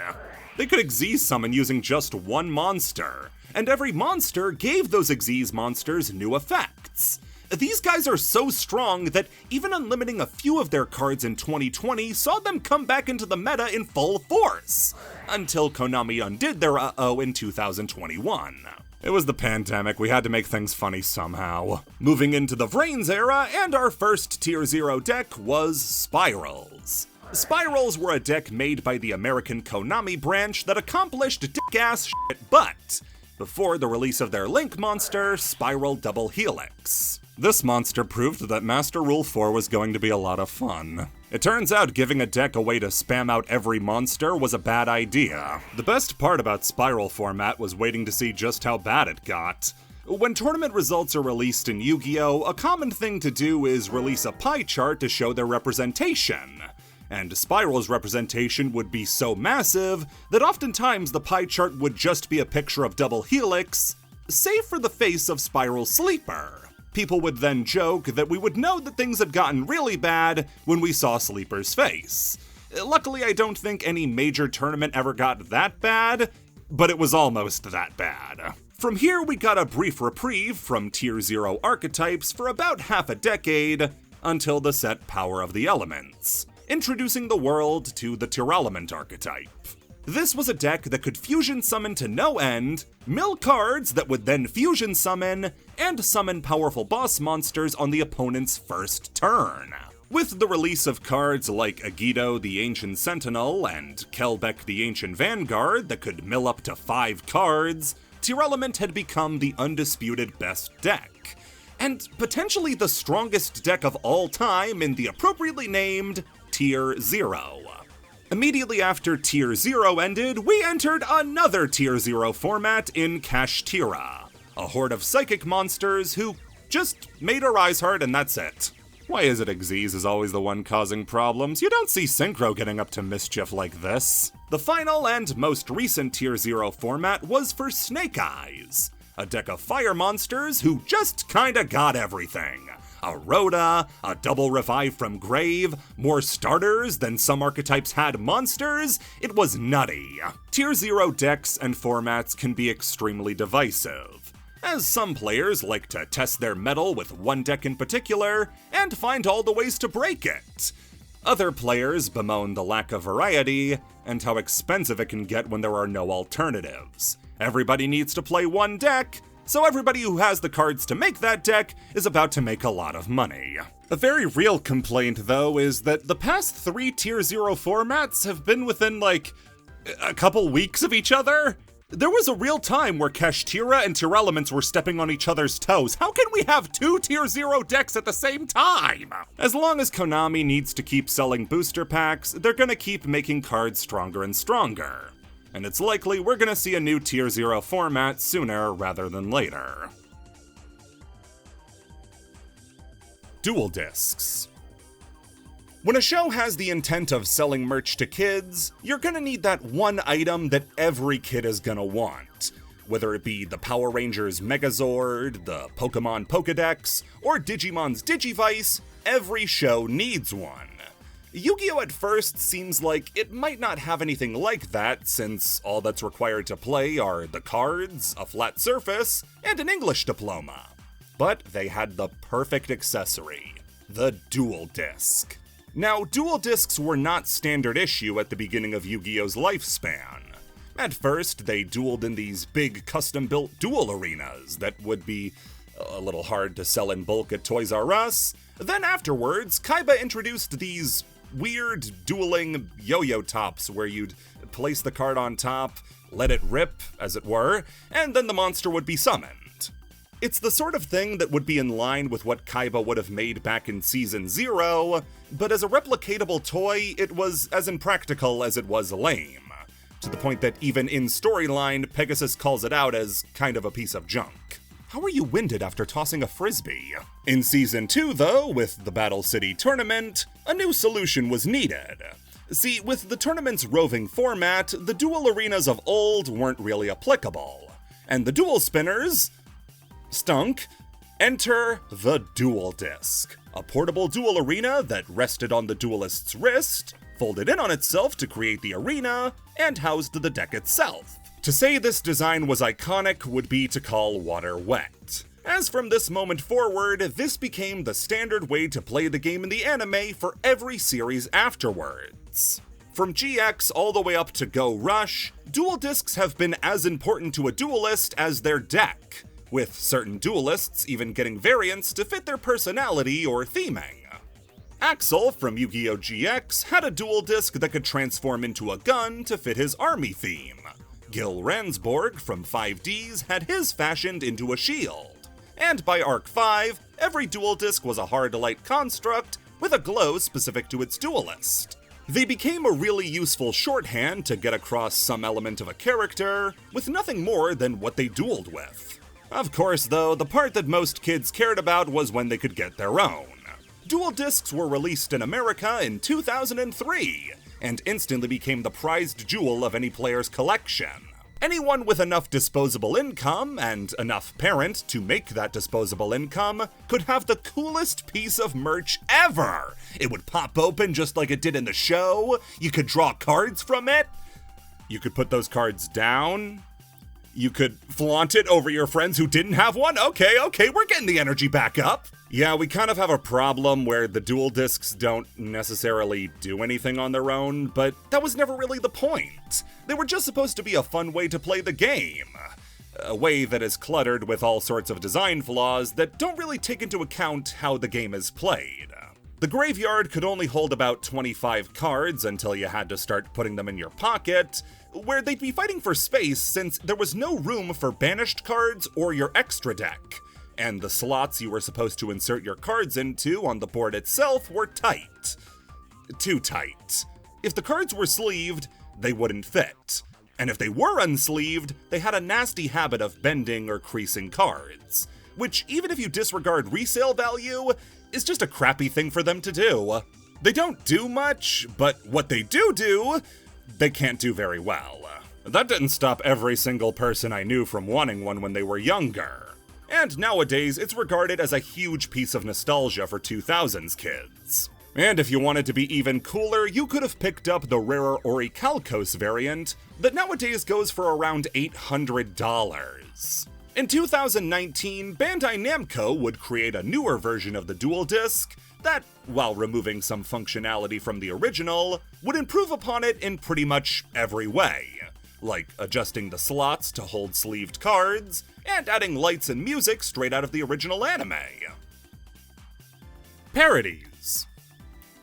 A: They could Xyz summon using just one monster, and every monster gave those Xyz monsters new effects. These guys are so strong that even unlimiting a few of their cards in 2020 saw them come back into the meta in full force, until Konami undid their uh-oh in 2021. It was the pandemic, we had to make things funny somehow. Moving into the Vrains era, and our first Tier 0 deck was Spirals. Spirals were a deck made by the American Konami branch that accomplished dick-ass shit but before the release of their Link monster, Spiral Double Helix. This monster proved that Master Rule 4 was going to be a lot of fun. It turns out giving a deck a way to spam out every monster was a bad idea. The best part about Spiral format was waiting to see just how bad it got. When tournament results are released in Yu-Gi-Oh!, a common thing to do is release a pie chart to show their representation. And Spiral's representation would be so massive that oftentimes the pie chart would just be a picture of Double Helix, save for the face of Spiral Sleeper. People would then joke that we would know that things had gotten really bad when we saw Sleeper's face. Luckily, I don't think any major tournament ever got that bad, but it was almost that bad. From here, we got a brief reprieve from Tier 0 archetypes for about half a decade, until the set Power of the Elements, introducing the world to the Tyr-Element archetype. This was a deck that could fusion summon to no end, mill cards that would then fusion summon, and summon powerful boss monsters on the opponent's first turn. With the release of cards like Agido the Ancient Sentinel and Kelbeck the Ancient Vanguard that could mill up to 5 cards, Tyr-Element had become the undisputed best deck, and potentially the strongest deck of all time in the appropriately named Tier 0. Immediately after Tier 0 ended, we entered another Tier 0 format in Kashtira, a horde of psychic monsters who just made our eyes hurt and that's it. Why is it Xyz is always the one causing problems? You don't see Synchro getting up to mischief like this. The final and most recent Tier 0 format was for Snake Eyes, a deck of fire monsters who just kinda got everything. a Rhoda, a double revive from grave, more starters than some archetypes had monsters. It was nutty. Tier 0 decks and formats can be extremely divisive, as some players like to test their mettle with one deck in particular and find all the ways to break it. Other players bemoan the lack of variety and how expensive it can get when there are no alternatives. Everybody needs to play one deck, so everybody who has the cards to make that deck is about to make a lot of money. A very real complaint, though, is that the past 3 Tier 0 formats have been within, like, a couple weeks of each other. There was a real time where Kashtira and Tearalements were stepping on each other's toes. How can we have 2 Tier 0 decks at the same time? As long as Konami needs to keep selling booster packs, they're gonna keep making cards stronger and stronger. And it's likely we're gonna see a new Tier 0 format sooner rather than later. Dual discs. When a show has the intent of selling merch to kids, you're gonna need that one item that every kid is gonna want. Whether it be the Power Rangers Megazord, the Pokemon Pokedex, or Digimon's Digivice, every show needs one. Yu-Gi-Oh! At first seems like it might not have anything like that, since all that's required to play are the cards, a flat surface, and an English diploma. But they had the perfect accessory: the dual disc. Now, dual discs were not standard issue at the beginning of Yu-Gi-Oh's lifespan. At first, they dueled in these big custom-built duel arenas that would be a little hard to sell in bulk at Toys R Us. Then afterwards, Kaiba introduced these weird dueling yo-yo tops where you'd place the card on top, let it rip, as it were, and then the monster would be summoned. It's the sort of thing that would be in line with what Kaiba would have made back in Season 0, but as a replicatable toy, it was as impractical as it was lame, to the point that even in storyline, Pegasus calls it out as kind of a piece of junk. How are you winded after tossing a frisbee? In Season 2, though, with the Battle City tournament, a new solution was needed. See, with the tournament's roving format, the duel arenas of old weren't really applicable, and the duel spinners stunk. Enter the dual disc, a portable duel arena that rested on the duelist's wrist, folded in on itself to create the arena, and housed the deck itself. To say this design was iconic would be to call water wet, as from this moment forward, this became the standard way to play the game in the anime for every series afterwards. From GX all the way up to Go Rush, dual discs have been as important to a duelist as their deck, with certain duelists even getting variants to fit their personality or theming. Axel from Yu-Gi-Oh! GX had a dual disc that could transform into a gun to fit his army theme. Gil Ransborg from 5Ds had his fashioned into a shield. And by Arc 5, every dual disc was a hard-to-light construct with a glow specific to its duelist. They became a really useful shorthand to get across some element of a character, with nothing more than what they dueled with. Of course, though, the part that most kids cared about was when they could get their own. Dual discs were released in America in 2003, and instantly became the prized jewel of any player's collection. Anyone with enough disposable income, and enough parent to make that disposable income, could have the coolest piece of merch ever! It would pop open just like it did in the show, you could draw cards from it, you could put those cards down, you could flaunt it over your friends who didn't have one. Okay, we're getting the energy back up. Yeah, we kind of have a problem where the dual discs don't necessarily do anything on their own, but that was never really the point. They were just supposed to be a fun way to play the game. A way that is cluttered with all sorts of design flaws that don't really take into account how the game is played. The graveyard could only hold about 25 cards until you had to start putting them in your pocket, where they'd be fighting for space since there was no room for banished cards or your extra deck, and the slots you were supposed to insert your cards into on the board itself were tight. Too tight. If the cards were sleeved, they wouldn't fit, and if they were unsleeved, they had a nasty habit of bending or creasing cards, which, even if you disregard resale value, is just a crappy thing for them to do. They don't do much, but what they do, they can't do very well. That didn't stop every single person I knew from wanting one when they were younger. and nowadays it's regarded as a huge piece of nostalgia for 2000s kids. And if you wanted to be even cooler, you could have picked up the rarer Orichalcos variant that nowadays goes for around $800. In 2019, Bandai Namco would create a newer version of the dual disc that, while removing some functionality from the original, would improve upon it in pretty much every way, like adjusting the slots to hold sleeved cards, and adding lights and music straight out of the original anime. Parodies.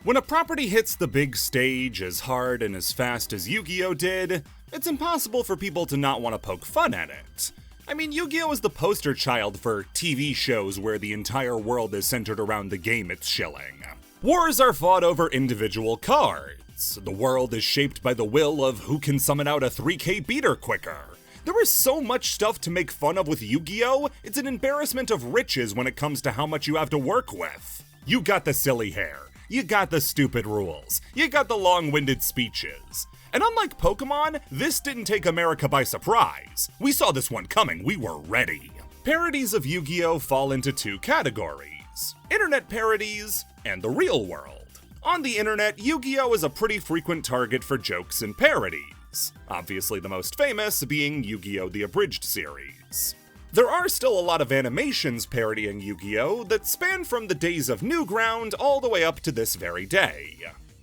A: When a property hits the big stage as hard and as fast as Yu-Gi-Oh! Did, it's impossible for people to not want to poke fun at it. I mean, Yu-Gi-Oh! Is the poster child for TV shows where the entire world is centered around the game it's shilling. Wars are fought over individual cards. The world is shaped by the will of who can summon out a 3K beater quicker. There is so much stuff to make fun of with Yu-Gi-Oh! It's an embarrassment of riches when it comes to how much you have to work with. You got the silly hair. You got the stupid rules. You got the long-winded speeches. And unlike Pokemon, this didn't take America by surprise. We saw this one coming, we were ready. Parodies of Yu-Gi-Oh! Fall into two categories: internet parodies and the real world. On the internet, Yu-Gi-Oh! Is a pretty frequent target for jokes and parodies, obviously the most famous being Yu-Gi-Oh! The Abridged Series. There are still a lot of animations parodying Yu-Gi-Oh! That span from the days of Newground all the way up to this very day.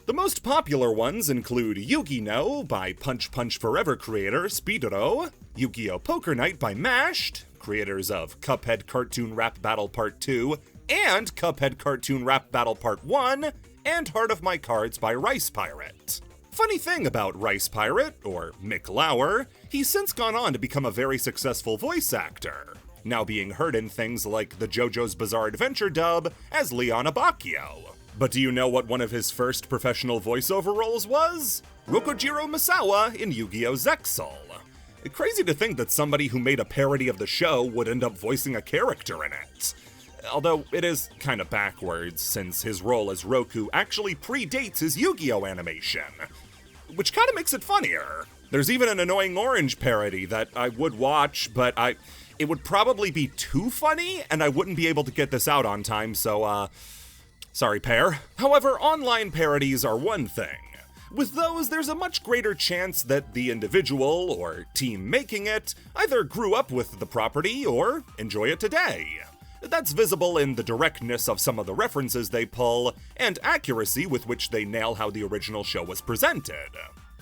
A: The most popular ones include Yu-Gi-No! By Punch Punch Forever creator Speedro, Yu-Gi-Oh! Poker Night by Mashed, creators of Cuphead Cartoon Rap Battle Part 2, and Cuphead Cartoon Rap Battle Part 1, and Heart of My Cards by Rice Pirate. Funny thing about Rice Pirate, or Mick Lauer, he's since gone on to become a very successful voice actor, now being heard in things like the JoJo's Bizarre Adventure dub as Leon Abacchio. But do you know what one of his first professional voiceover roles was? Rokojiro Misawa in Yu-Gi-Oh! Zexal. Crazy to think that somebody who made a parody of the show would end up voicing a character in it. Although it is kinda backwards, since his role as Roku actually predates his Yu-Gi-Oh! Animation, which kinda makes it funnier. There's even an Annoying Orange parody that I would watch, but it would probably be too funny, and I wouldn't be able to get this out on time, so sorry, pair. However, online parodies are one thing. With those, there's a much greater chance that the individual, or team making it, either grew up with the property or enjoy it today. That's visible in the directness of some of the references they pull, and accuracy with which they nail how the original show was presented.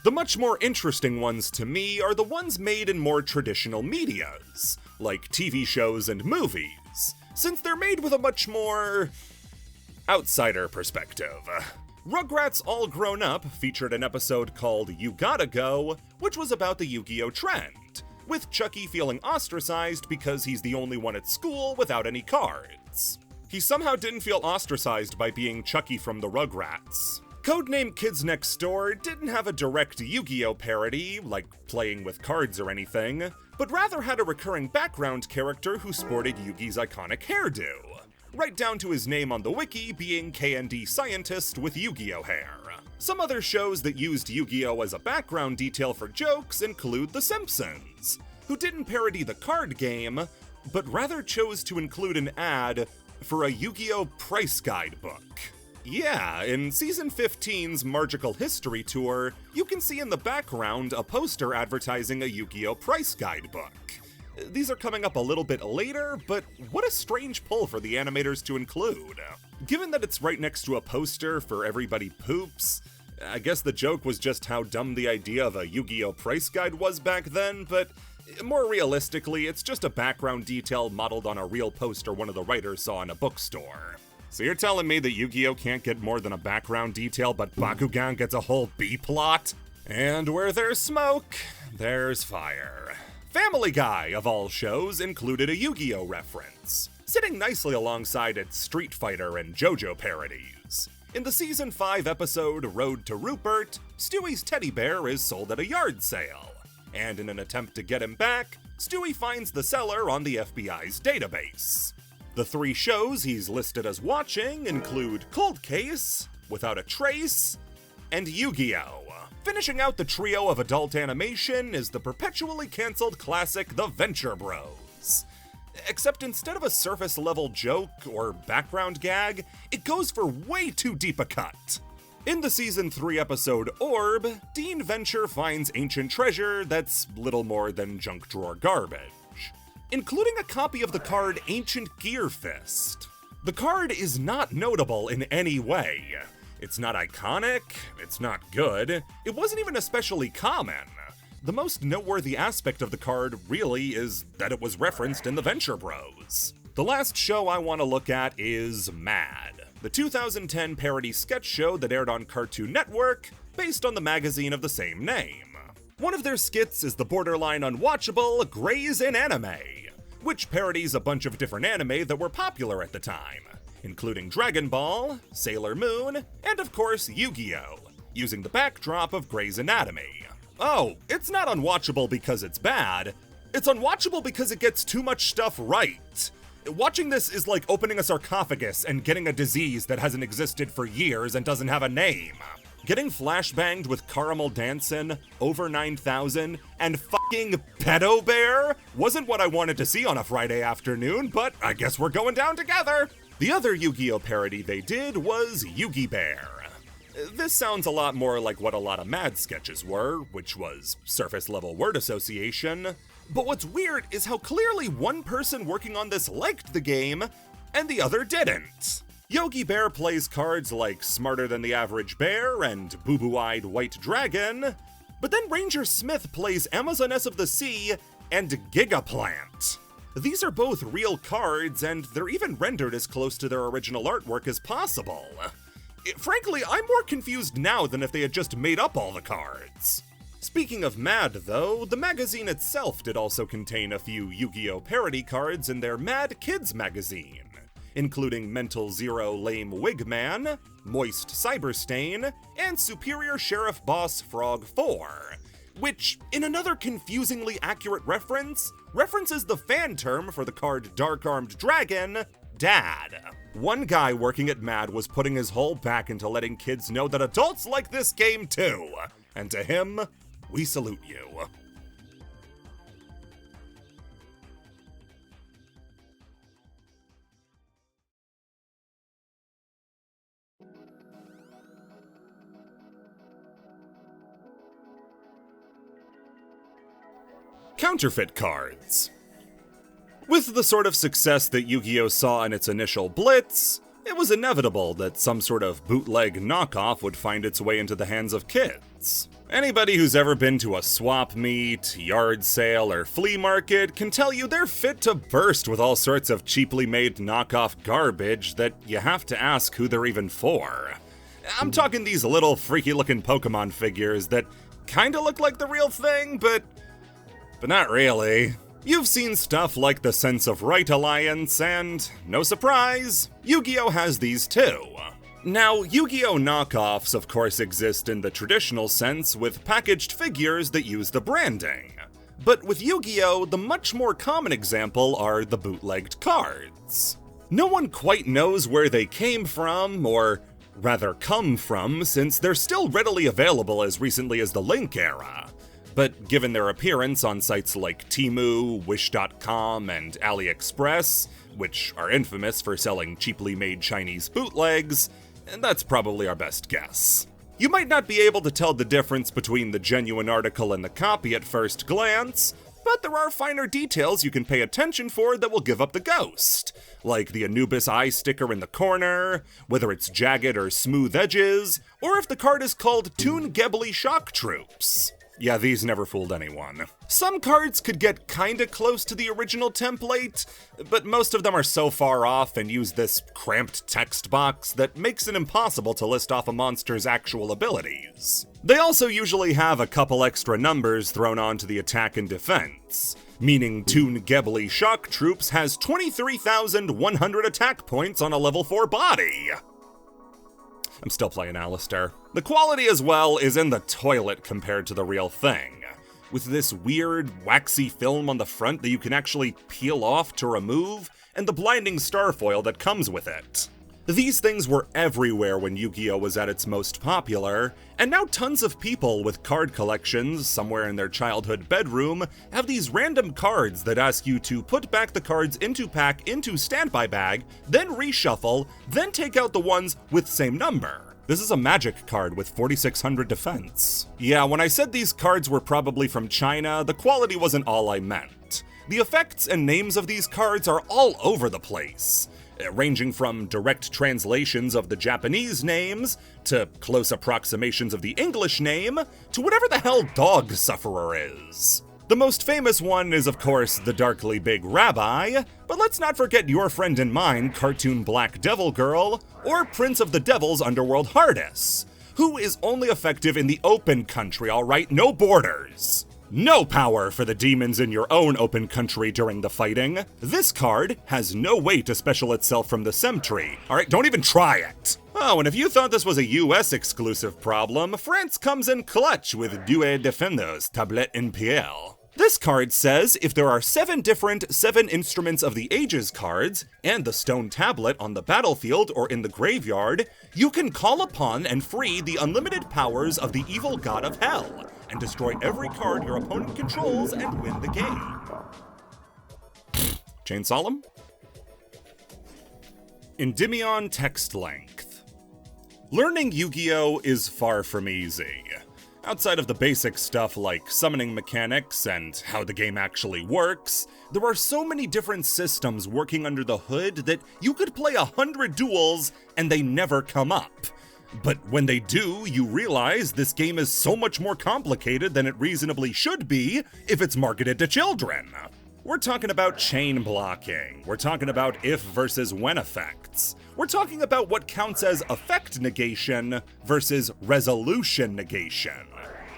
A: The much more interesting ones to me are the ones made in more traditional medias, like TV shows and movies, since they're made with a much more outsider perspective. Rugrats All Grown Up featured an episode called You Gotta Go, which was about the Yu-Gi-Oh! Trend, with Chucky feeling ostracized because he's the only one at school without any cards. He somehow didn't feel ostracized by being Chucky from the Rugrats. Codename Kids Next Door didn't have a direct Yu-Gi-Oh! Parody, like playing with cards or anything, but rather had a recurring background character who sported Yugi's iconic hairdo, right down to his name on the wiki being KND Scientist with Yu-Gi-Oh! Hair. Some other shows that used Yu-Gi-Oh! As a background detail for jokes include The Simpsons, who didn't parody the card game, but rather chose to include an ad for a Yu-Gi-Oh! Price Guide book. Yeah, in Season 15's Magical History Tour, you can see in the background a poster advertising a Yu-Gi-Oh! Price Guide book. These are coming up a little bit later, but what a strange pull for the animators to include. Given that it's right next to a poster for Everybody Poops, I guess the joke was just how dumb the idea of a Yu-Gi-Oh! Price Guide was back then, but more realistically, it's just a background detail modeled on a real poster one of the writers saw in a bookstore. So you're telling me that Yu-Gi-Oh! Can't get more than a background detail, but Bakugan gets a whole B-plot? And where there's smoke, there's fire. Family Guy, of all shows, included a Yu-Gi-Oh! Reference, sitting nicely alongside its Street Fighter and JoJo parodies. In the Season 5 episode Road to Rupert, Stewie's teddy bear is sold at a yard sale, and in an attempt to get him back, Stewie finds the seller on the FBI's database. The three shows he's listed as watching include Cold Case, Without a Trace, and Yu-Gi-Oh! Finishing out the trio of adult animation is the perpetually cancelled classic The Venture Bros. Except instead of a surface-level joke or background gag, it goes for way too deep a cut. In the Season 3 episode Orb, Dean Venture finds ancient treasure that's little more than junk drawer garbage, including a copy of the card Ancient Gear Fist. The card is not notable in any way. It's not iconic, it's not good, it wasn't even especially common. The most noteworthy aspect of the card really is that it was referenced in the Venture Bros. The last show I want to look at is Mad, the 2010 parody sketch show that aired on Cartoon Network, based on the magazine of the same name. One of their skits is the borderline unwatchable Grey's in Anime, which parodies a bunch of different anime that were popular at the time, including Dragon Ball, Sailor Moon, and of course Yu-Gi-Oh!, using the backdrop of Grey's Anatomy. Oh, it's not unwatchable because it's bad, it's unwatchable because it gets too much stuff right. Watching this is like opening a sarcophagus and getting a disease that hasn't existed for years and doesn't have a name. Getting flashbanged with Caramel Danson, Over 9000, and fucking Pedo Bear wasn't what I wanted to see on a Friday afternoon, but I guess we're going down together. The other Yu-Gi-Oh! Parody they did was Yu-Gi Bear. This sounds a lot more like what a lot of Mad sketches were, which was surface-level word association. But what's weird is how clearly one person working on this liked the game, and the other didn't. Yogi Bear plays cards like Smarter Than the Average Bear and Boo-Boo-Eyed White Dragon, but then Ranger Smith plays Amazoness of the Sea and Gigaplant. These are both real cards, and they're even rendered as close to their original artwork as possible. Frankly, I'm more confused now than if they had just made up all the cards. Speaking of Mad, though, the magazine itself did also contain a few Yu-Gi-Oh! Parody cards in their Mad Kids magazine, including Mental Zero Lame Wigman, Moist Cyberstain, and Superior Sheriff Boss Frog 4, which, in another confusingly accurate references the fan term for the card Dark Armed Dragon, Dad. One guy working at Mad was putting his whole back into letting kids know that adults like this game too, and to him, we salute you. Counterfeit cards. With the sort of success that Yu-Gi-Oh! Saw in its initial blitz, it was inevitable that some sort of bootleg knockoff would find its way into the hands of kids. Anybody who's ever been to a swap meet, yard sale, or flea market can tell you they're fit to burst with all sorts of cheaply made knockoff garbage that you have to ask who they're even for. I'm talking these little freaky looking Pokemon figures that kinda look like the real thing, but not really. You've seen stuff like the Sense of Right Alliance, and, no surprise, Yu-Gi-Oh! Has these too. Now, Yu-Gi-Oh! Knockoffs of course exist in the traditional sense with packaged figures that use the branding. But with Yu-Gi-Oh!, the much more common example are the bootlegged cards. No one quite knows where they came from, or rather come from, since they're still readily available as recently as the Link era. But given their appearance on sites like Temu, Wish.com, and AliExpress, which are infamous for selling cheaply made Chinese bootlegs, that's probably our best guess. You might not be able to tell the difference between the genuine article and the copy at first glance, but there are finer details you can pay attention for that will give up the ghost, like the Anubis eye sticker in the corner, whether it's jagged or smooth edges, or if the card is called Toon Ghibli Shock Troops. Yeah, these never fooled anyone. Some cards could get kinda close to the original template, but most of them are so far off and use this cramped text box that makes it impossible to list off a monster's actual abilities. They also usually have a couple extra numbers thrown onto the attack and defense, meaning Toon Ghibli Shock Troops has 23,100 attack points on a level 4 body. I'm still playing Alistair. The quality as well is in the toilet compared to the real thing, with this weird, waxy film on the front that you can actually peel off to remove, and the blinding starfoil that comes with it. These things were everywhere when Yu-Gi-Oh! Was at its most popular, and now tons of people with card collections somewhere in their childhood bedroom have these random cards that ask you to put back the cards into pack into standby bag, then reshuffle, then take out the ones with same number. This is a magic card with 4600 defense. Yeah, when I said these cards were probably from China, the quality wasn't all I meant. The effects and names of these cards are all over the place, ranging from direct translations of the Japanese names, to close approximations of the English name, to whatever the hell Dog Sufferer is. The most famous one is, of course, the Darkly Big Rabbi, but let's not forget your friend and mine, Cartoon Black Devil Girl, or Prince of the Devil's Underworld Hardis, who is only effective in the open country, alright? No borders. No power for the demons in your own open country during the fighting. This card has no way to special itself from the Semtree. Alright, don't even try it. Oh, and if you thought this was a US exclusive problem, France comes in clutch with Deux Defenders Tablet in Pierre. This card says if there are 7 different 7 Instruments of the Ages cards, and the stone tablet on the battlefield or in the graveyard, you can call upon and free the unlimited powers of the evil god of hell, and destroy every card your opponent controls and win the game. Chainsaw him? Endymion text length. Learning Yu-Gi-Oh! Is far from easy. Outside of the basic stuff like summoning mechanics and how the game actually works, there are so many different systems working under the hood that you could play 100 duels and they never come up. But when they do, you realize this game is so much more complicated than it reasonably should be if it's marketed to children. We're talking about chain blocking, we're talking about if versus when effects, we're talking about what counts as effect negation versus resolution negation.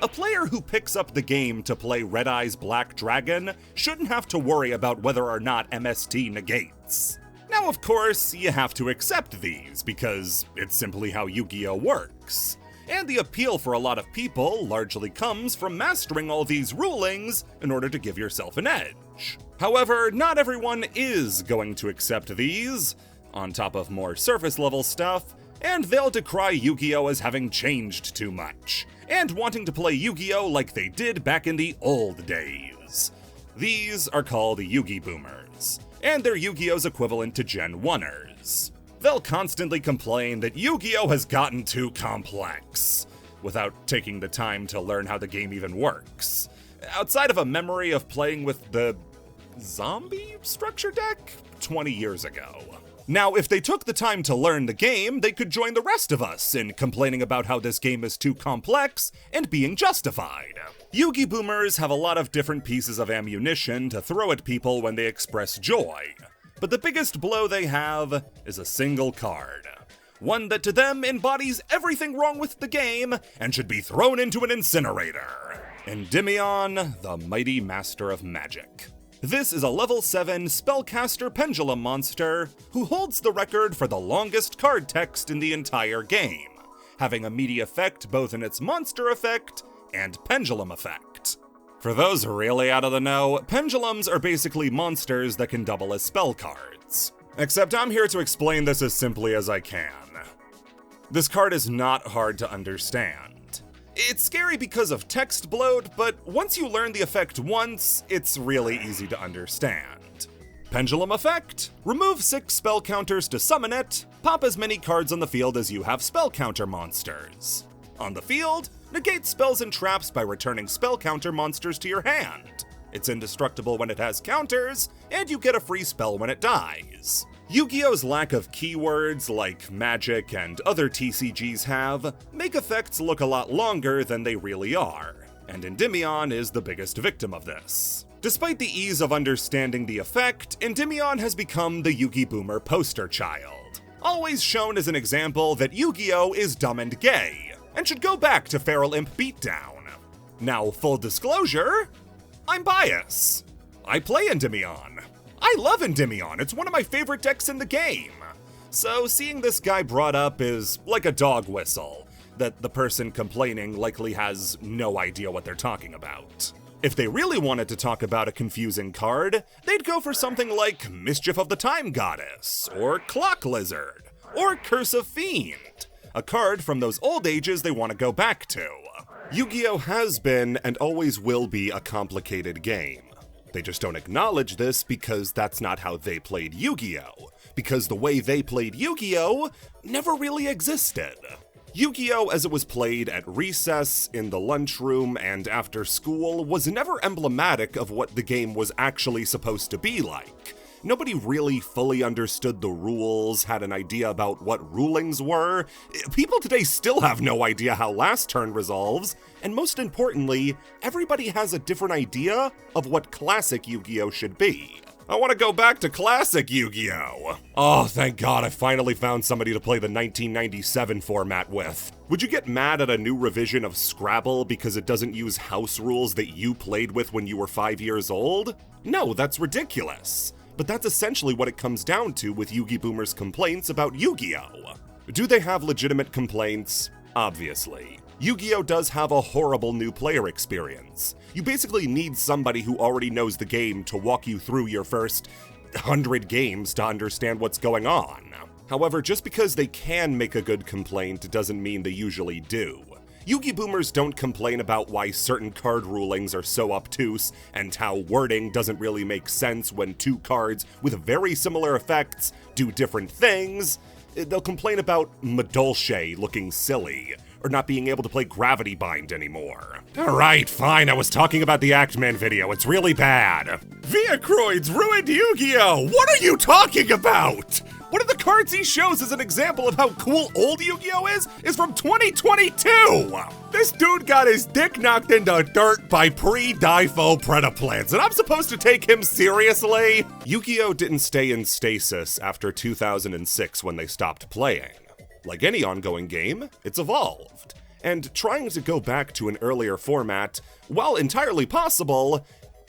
A: A player who picks up the game to play Red Eye's Black Dragon shouldn't have to worry about whether or not MST negates. Now, of course, you have to accept these, because it's simply how Yu-Gi-Oh! Works. And the appeal for a lot of people largely comes from mastering all these rulings in order to give yourself an edge. However, not everyone is going to accept these, on top of more surface-level stuff, and they'll decry Yu-Gi-Oh! As having changed too much, and wanting to play Yu-Gi-Oh! Like they did back in the old days. These are called Yugi Boomers, and they're Yu-Gi-Oh!'s equivalent to Gen 1ers. They'll constantly complain that Yu-Gi-Oh! Has gotten too complex, without taking the time to learn how the game even works. Outside of a memory of playing with the zombie structure deck 20 years ago. Now, if they took the time to learn the game, they could join the rest of us in complaining about how this game is too complex and being justified. Yugi Boomers have a lot of different pieces of ammunition to throw at people when they express joy, but the biggest blow they have is a single card. One that to them embodies everything wrong with the game and should be thrown into an incinerator. Endymion, the Mighty Master of Magic. This is a level 7 spellcaster pendulum monster who holds the record for the longest card text in the entire game, having a meaty effect both in its monster effect and pendulum effect. For those really out of the know, pendulums are basically monsters that can double as spell cards. Except I'm here to explain this as simply as I can. This card is not hard to understand. It's scary because of text bloat, but once you learn the effect once, it's really easy to understand. Pendulum effect: remove 6 spell counters to summon it, pop as many cards on the field as you have spell counter monsters. On the field, negate spells and traps by returning spell counter monsters to your hand. It's indestructible when it has counters, and you get a free spell when it dies. Yu-Gi-Oh!'s lack of keywords like magic and other TCGs have make effects look a lot longer than they really are, and Endymion is the biggest victim of this. Despite the ease of understanding the effect, Endymion has become the Yugi Boomer poster child, always shown as an example that Yu-Gi-Oh! Is dumb and gay, and should go back to Feral Imp Beatdown. Now, full disclosure, I'm biased. I play Endymion. I love Endymion, it's one of my favorite decks in the game. So seeing this guy brought up is like a dog whistle, that the person complaining likely has no idea what they're talking about. If they really wanted to talk about a confusing card, they'd go for something like Mischief of the Time Goddess, or Clock Lizard, or Curse of Fiend, a card from those old ages they want to go back to. Yu-Gi-Oh! Has been and always will be a complicated game. They just don't acknowledge this because that's not how they played Yu-Gi-Oh! Because the way they played Yu-Gi-Oh! Never really existed. Yu-Gi-Oh! As it was played at recess, in the lunchroom, and after school was never emblematic of what the game was actually supposed to be like. Nobody really fully understood the rules, had an idea about what rulings were. People today still have no idea how last turn resolves, and most importantly, everybody has a different idea of what classic Yu-Gi-Oh! Should be. I want to go back to classic Yu-Gi-Oh! Oh, thank God I finally found somebody to play the 1997 format with. Would you get mad at a new revision of Scrabble because it doesn't use house rules that you played with when you were 5 years old? No, that's ridiculous. But that's essentially what it comes down to with Yu-Gi Boomers' complaints about Yu-Gi-Oh! Do they have legitimate complaints? Obviously. Yu-Gi-Oh! Does have a horrible new player experience. You basically need somebody who already knows the game to walk you through your first 100 games to understand what's going on. However, just because they can make a good complaint doesn't mean they usually do. Yu-Gi Boomers don't complain about why certain card rulings are so obtuse and how wording doesn't really make sense when two cards with very similar effects do different things. They'll complain about Madolche looking silly, or not being able to play Gravity Bind anymore. Alright, fine, I was talking about the Actman video, it's really bad. Viacroids ruined Yu-Gi-Oh! What are you talking about? One of the cards he shows as an example of how cool old Yu-Gi-Oh! is from 2022! This dude got his dick knocked into dirt by pre-Difo Predaplants, and I'm supposed to take him seriously? Yu-Gi-Oh! Didn't stay in stasis after 2006 when they stopped playing. Like any ongoing game, it's evolved. And trying to go back to an earlier format, while entirely possible,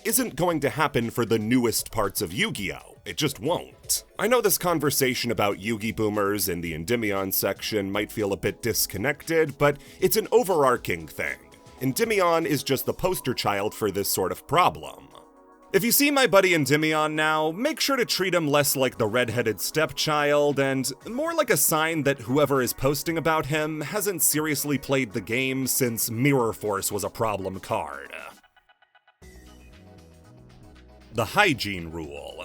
A: isn't going to happen for the newest parts of Yu-Gi-Oh! It just won't. I know this conversation about Yu-Gi Boomers in the Endymion section might feel a bit disconnected, but it's an overarching thing. Endymion is just the poster child for this sort of problem. If you see my buddy Endymion now, make sure to treat him less like the redheaded stepchild and more like a sign that whoever is posting about him hasn't seriously played the game since Mirror Force was a problem card. The Hygiene Rule.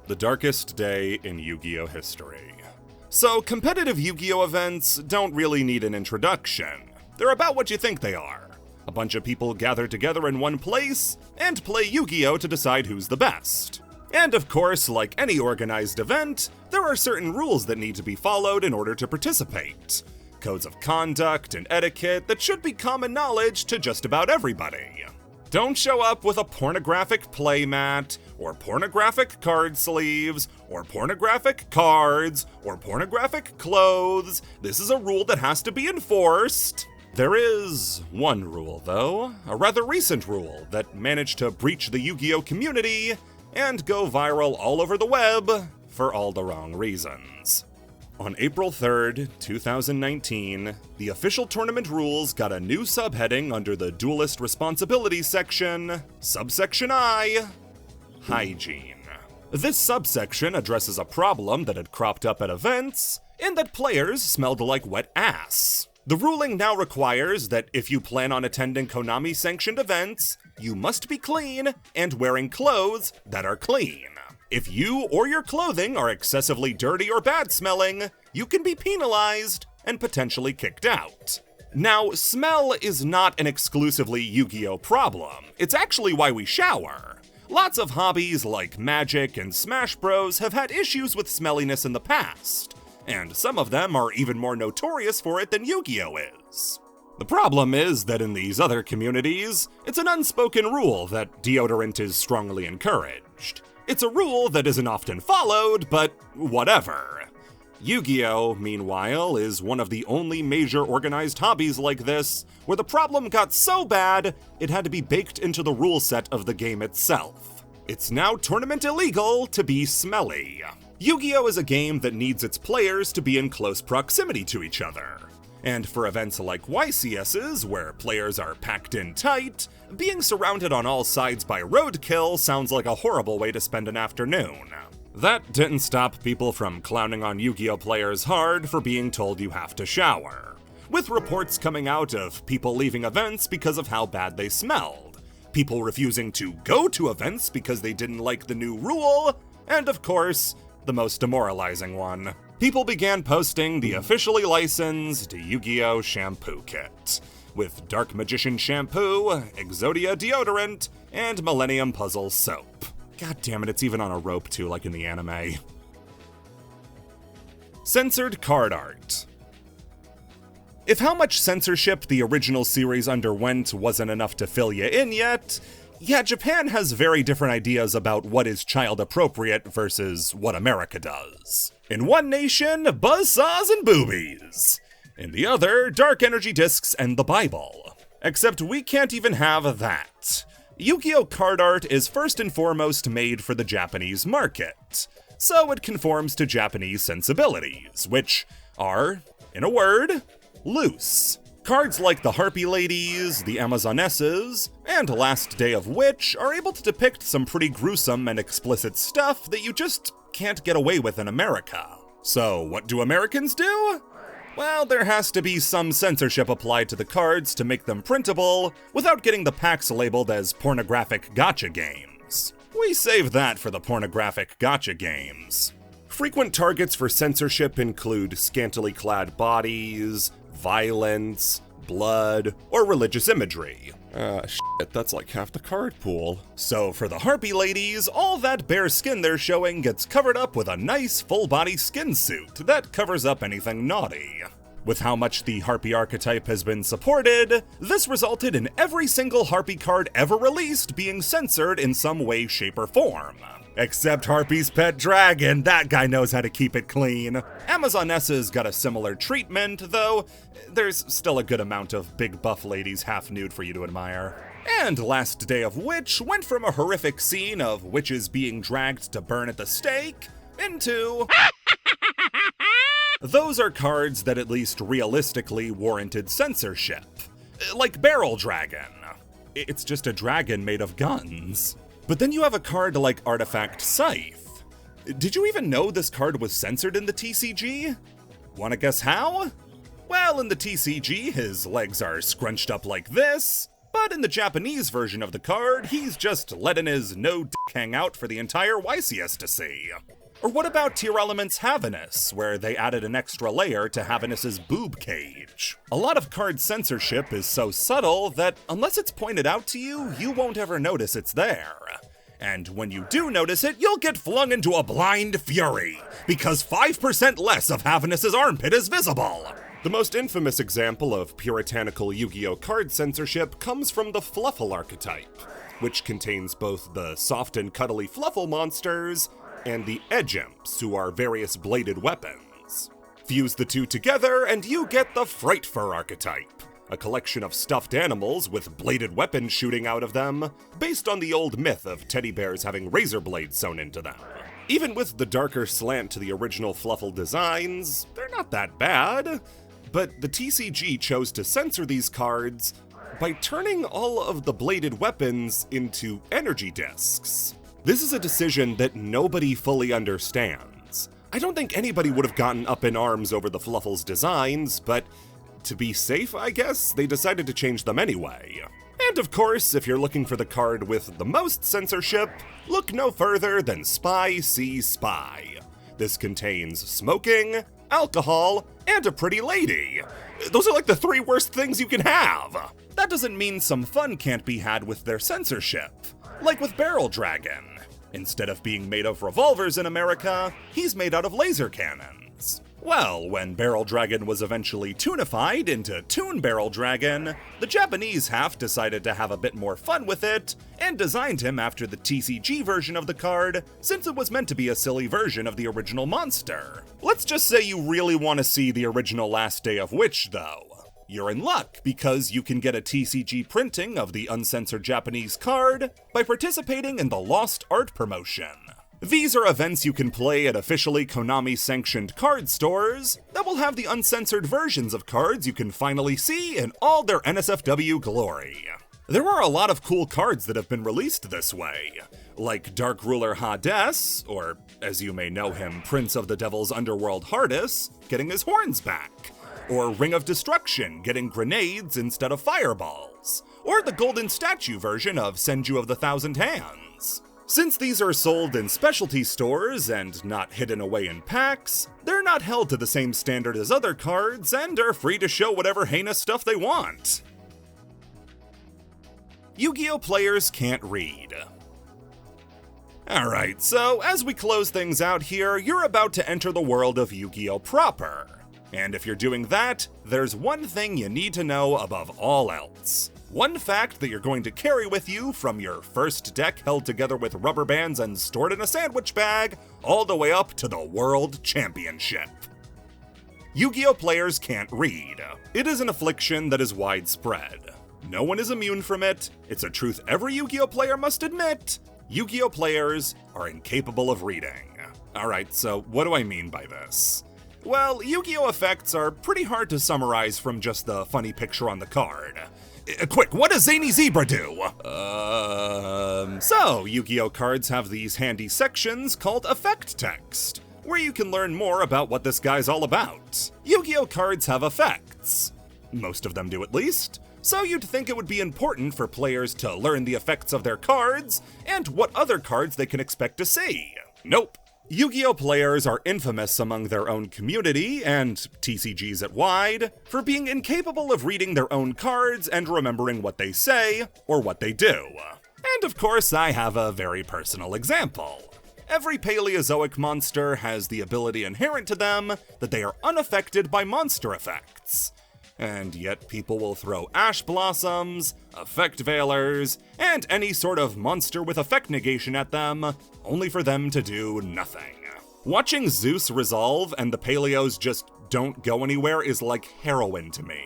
A: The darkest day in Yu-Gi-Oh! History. So, competitive Yu-Gi-Oh! Events don't really need an introduction. They're about what you think they are. A bunch of people gather together in one place and play Yu-Gi-Oh! To decide who's the best. And of course, like any organized event, there are certain rules that need to be followed in order to participate. Codes of conduct and etiquette that should be common knowledge to just about everybody. Don't show up with a pornographic playmat, or pornographic card sleeves, or pornographic cards, or pornographic clothes. This is a rule that has to be enforced. There is one rule, though, a rather recent rule that managed to breach the Yu-Gi-Oh! Community and go viral all over the web for all the wrong reasons. On April 3rd, 2019, the official tournament rules got a new subheading under the Duelist Responsibilities section, subsection I, Hygiene. This subsection addresses a problem that had cropped up at events, in that players smelled like wet ass. The ruling now requires that if you plan on attending Konami-sanctioned events, you must be clean and wearing clothes that are clean. If you or your clothing are excessively dirty or bad-smelling, you can be penalized and potentially kicked out. Now, smell is not an exclusively Yu-Gi-Oh! Problem. It's actually why we shower. Lots of hobbies like Magic and Smash Bros. Have had issues with smelliness in the past, and some of them are even more notorious for it than Yu-Gi-Oh! Is. The problem is that in these other communities, it's an unspoken rule that deodorant is strongly encouraged. It's a rule that isn't often followed, but whatever. Yu-Gi-Oh!, meanwhile, is one of the only major organized hobbies like this, where the problem got so bad, it had to be baked into the rule set of the game itself. It's now tournament illegal to be smelly. Yu-Gi-Oh! Is a game that needs its players to be in close proximity to each other. And for events like YCS's, where players are packed in tight, being surrounded on all sides by roadkill sounds like a horrible way to spend an afternoon. That didn't stop people from clowning on Yu-Gi-Oh! Players hard for being told you have to shower, with reports coming out of people leaving events because of how bad they smelled, people refusing to go to events because they didn't like the new rule, and of course, the most demoralizing one. People began posting the officially licensed Yu-Gi-Oh! Shampoo kit, with Dark Magician shampoo, Exodia deodorant, and Millennium Puzzle soap. God damn it, it's even on a rope too, like in the anime. Censored card art. If how much censorship the original series underwent wasn't enough to fill you in yet, yeah, Japan has very different ideas about what is child appropriate versus what America does. In one nation, buzzsaws and boobies. In the other, dark energy discs and the Bible. Except we can't even have that. Yu-Gi-Oh! Card art is first and foremost made for the Japanese market, so it conforms to Japanese sensibilities, which are, in a word, loose. Cards like the Harpy Ladies, the Amazonesses, and Last Day of Witch are able to depict some pretty gruesome and explicit stuff that you just can't get away with in America. So what do Americans do? Well, there has to be some censorship applied to the cards to make them printable without getting the packs labeled as pornographic gotcha games. We save that for the pornographic gotcha games. Frequent targets for censorship include scantily clad bodies, violence, blood, or religious imagery. Shit, that's like half the card pool. So for the Harpy Ladies, all that bare skin they're showing gets covered up with a nice full-body skin suit that covers up anything naughty. With how much the Harpy archetype has been supported, this resulted in every single Harpy card ever released being censored in some way, shape, or form. Except Harpy's pet dragon, that guy knows how to keep it clean. Amazonessa's got a similar treatment, though there's still a good amount of big buff ladies half nude for you to admire. And Last Day of Witch went from a horrific scene of witches being dragged to burn at the stake into... Those are cards that at least realistically warranted censorship. Like Barrel Dragon. It's just a dragon made of guns. But then you have a card like Artifact Scythe. Did you even know this card was censored in the TCG? Wanna guess how? Well, in the TCG, his legs are scrunched up like this, but in the Japanese version of the card, he's just letting his no dick hang out for the entire YCS to see. Or what about Tier Element's Havanus, where they added an extra layer to Havanus's boob cage? A lot of card censorship is so subtle that unless it's pointed out to you, you won't ever notice it's there. And when you do notice it, you'll get flung into a blind fury, because 5% less of Havanus's armpit is visible. The most infamous example of puritanical Yu-Gi-Oh! Card censorship comes from the Fluffle archetype, which contains both the soft and cuddly Fluffle monsters and the Edge Imps, who are various bladed weapons. Fuse the two together and you get the Fright Fur archetype, a collection of stuffed animals with bladed weapons shooting out of them, based on the old myth of teddy bears having razor blades sewn into them. Even with the darker slant to the original Fluffle designs, they're not that bad, but the TCG chose to censor these cards by turning all of the bladed weapons into energy discs. This is a decision that nobody fully understands. I don't think anybody would have gotten up in arms over the Fluffle's designs, but to be safe, I guess, they decided to change them anyway. And of course, if you're looking for the card with the most censorship, look no further than Spy See Spy. This contains smoking, alcohol, and a pretty lady. Those are like the 3 worst things you can have. That doesn't mean some fun can't be had with their censorship. Like with Barrel Dragon. Instead of being made of revolvers in America, he's made out of laser cannons. Well, when Barrel Dragon was eventually toonified into Toon Barrel Dragon, the Japanese half decided to have a bit more fun with it, and designed him after the TCG version of the card, since it was meant to be a silly version of the original monster. Let's just say you really want to see the original Last Day of Witch, though. You're in luck, because you can get a TCG printing of the uncensored Japanese card by participating in the Lost Art promotion. These are events you can play at officially Konami-sanctioned card stores that will have the uncensored versions of cards you can finally see in all their NSFW glory. There are a lot of cool cards that have been released this way. like Dark Ruler Hades, or as you may know him, Prince of the Devil's Underworld Hardus, getting his horns back, or Ring of Destruction getting grenades instead of fireballs, or the golden statue version of Senju of the Thousand Hands. Since these are sold in specialty stores and not hidden away in packs, they're not held to the same standard as other cards and are free to show whatever heinous stuff they want. Yu-Gi-Oh! Players can't read. Alright, so as we close things out here, you're about to enter the world of Yu-Gi-Oh! Proper. And if you're doing that, there's one thing you need to know above all else. One fact that you're going to carry with you from your first deck held together with rubber bands and stored in a sandwich bag, all the way up to the World Championship. Yu-Gi-Oh! Players can't read. It is an affliction that is widespread. No one is immune from it. It's a truth every Yu-Gi-Oh! Player must admit. Yu-Gi-Oh! Players are incapable of reading. Alright, so what do I mean by this? Well, Yu-Gi-Oh! Effects are pretty hard to summarize from just the funny picture on the card. Quick, what does Zany Zebra do? So, Yu-Gi-Oh! Cards have these handy sections called effect text, where you can learn more about what this guy's all about. Yu-Gi-Oh! Cards have effects. Most of them do at least. So you'd think it would be important for players to learn the effects of their cards and what other cards they can expect to see. Nope. Yu-Gi-Oh! Players are infamous among their own community, and TCGs at wide, for being incapable of reading their own cards and remembering what they say, or what they do. And of course, I have a very personal example. Every Paleozoic monster has the ability inherent to them that they are unaffected by monster effects. And yet people will throw Ash Blossoms, Effect Veilers, and any sort of monster with effect negation at them, only for them to do nothing. Watching Zeus resolve and the Paleos just don't go anywhere is like heroin to me.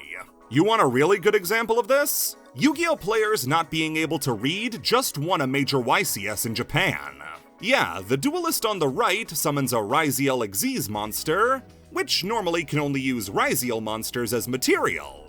A: You want a really good example of this? Yu-Gi-Oh! Players not being able to read just won a major YCS in Japan. Yeah, the duelist on the right summons a Ryziel Xyz monster, which normally can only use Ryziel monsters as material.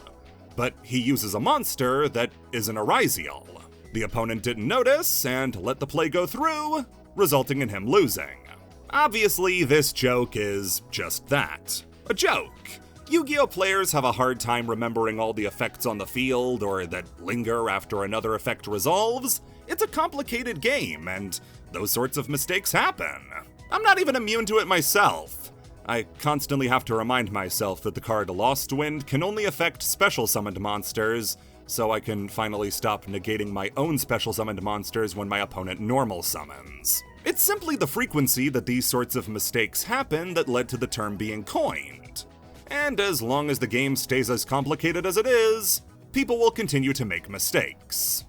A: But he uses a monster that isn't a Ryziel. The opponent didn't notice and let the play go through, resulting in him losing. Obviously, this joke is just that. A joke. Yu-Gi-Oh! Players have a hard time remembering all the effects on the field or that linger after another effect resolves. It's a complicated game, and those sorts of mistakes happen. I'm not even immune to it myself. I constantly have to remind myself that the card Lost Wind can only affect special summoned monsters, so I can finally stop negating my own special summoned monsters when my opponent normal summons. It's simply the frequency that these sorts of mistakes happen that led to the term being coined. And as long as the game stays as complicated as it is, people will continue to make mistakes.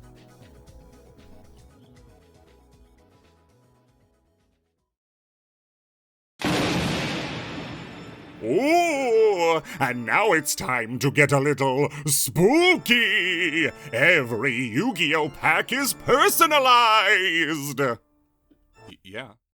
A: Ooh, and now it's time to get a little spooky! Every Yu-Gi-Oh! Pack is personalized! Yeah.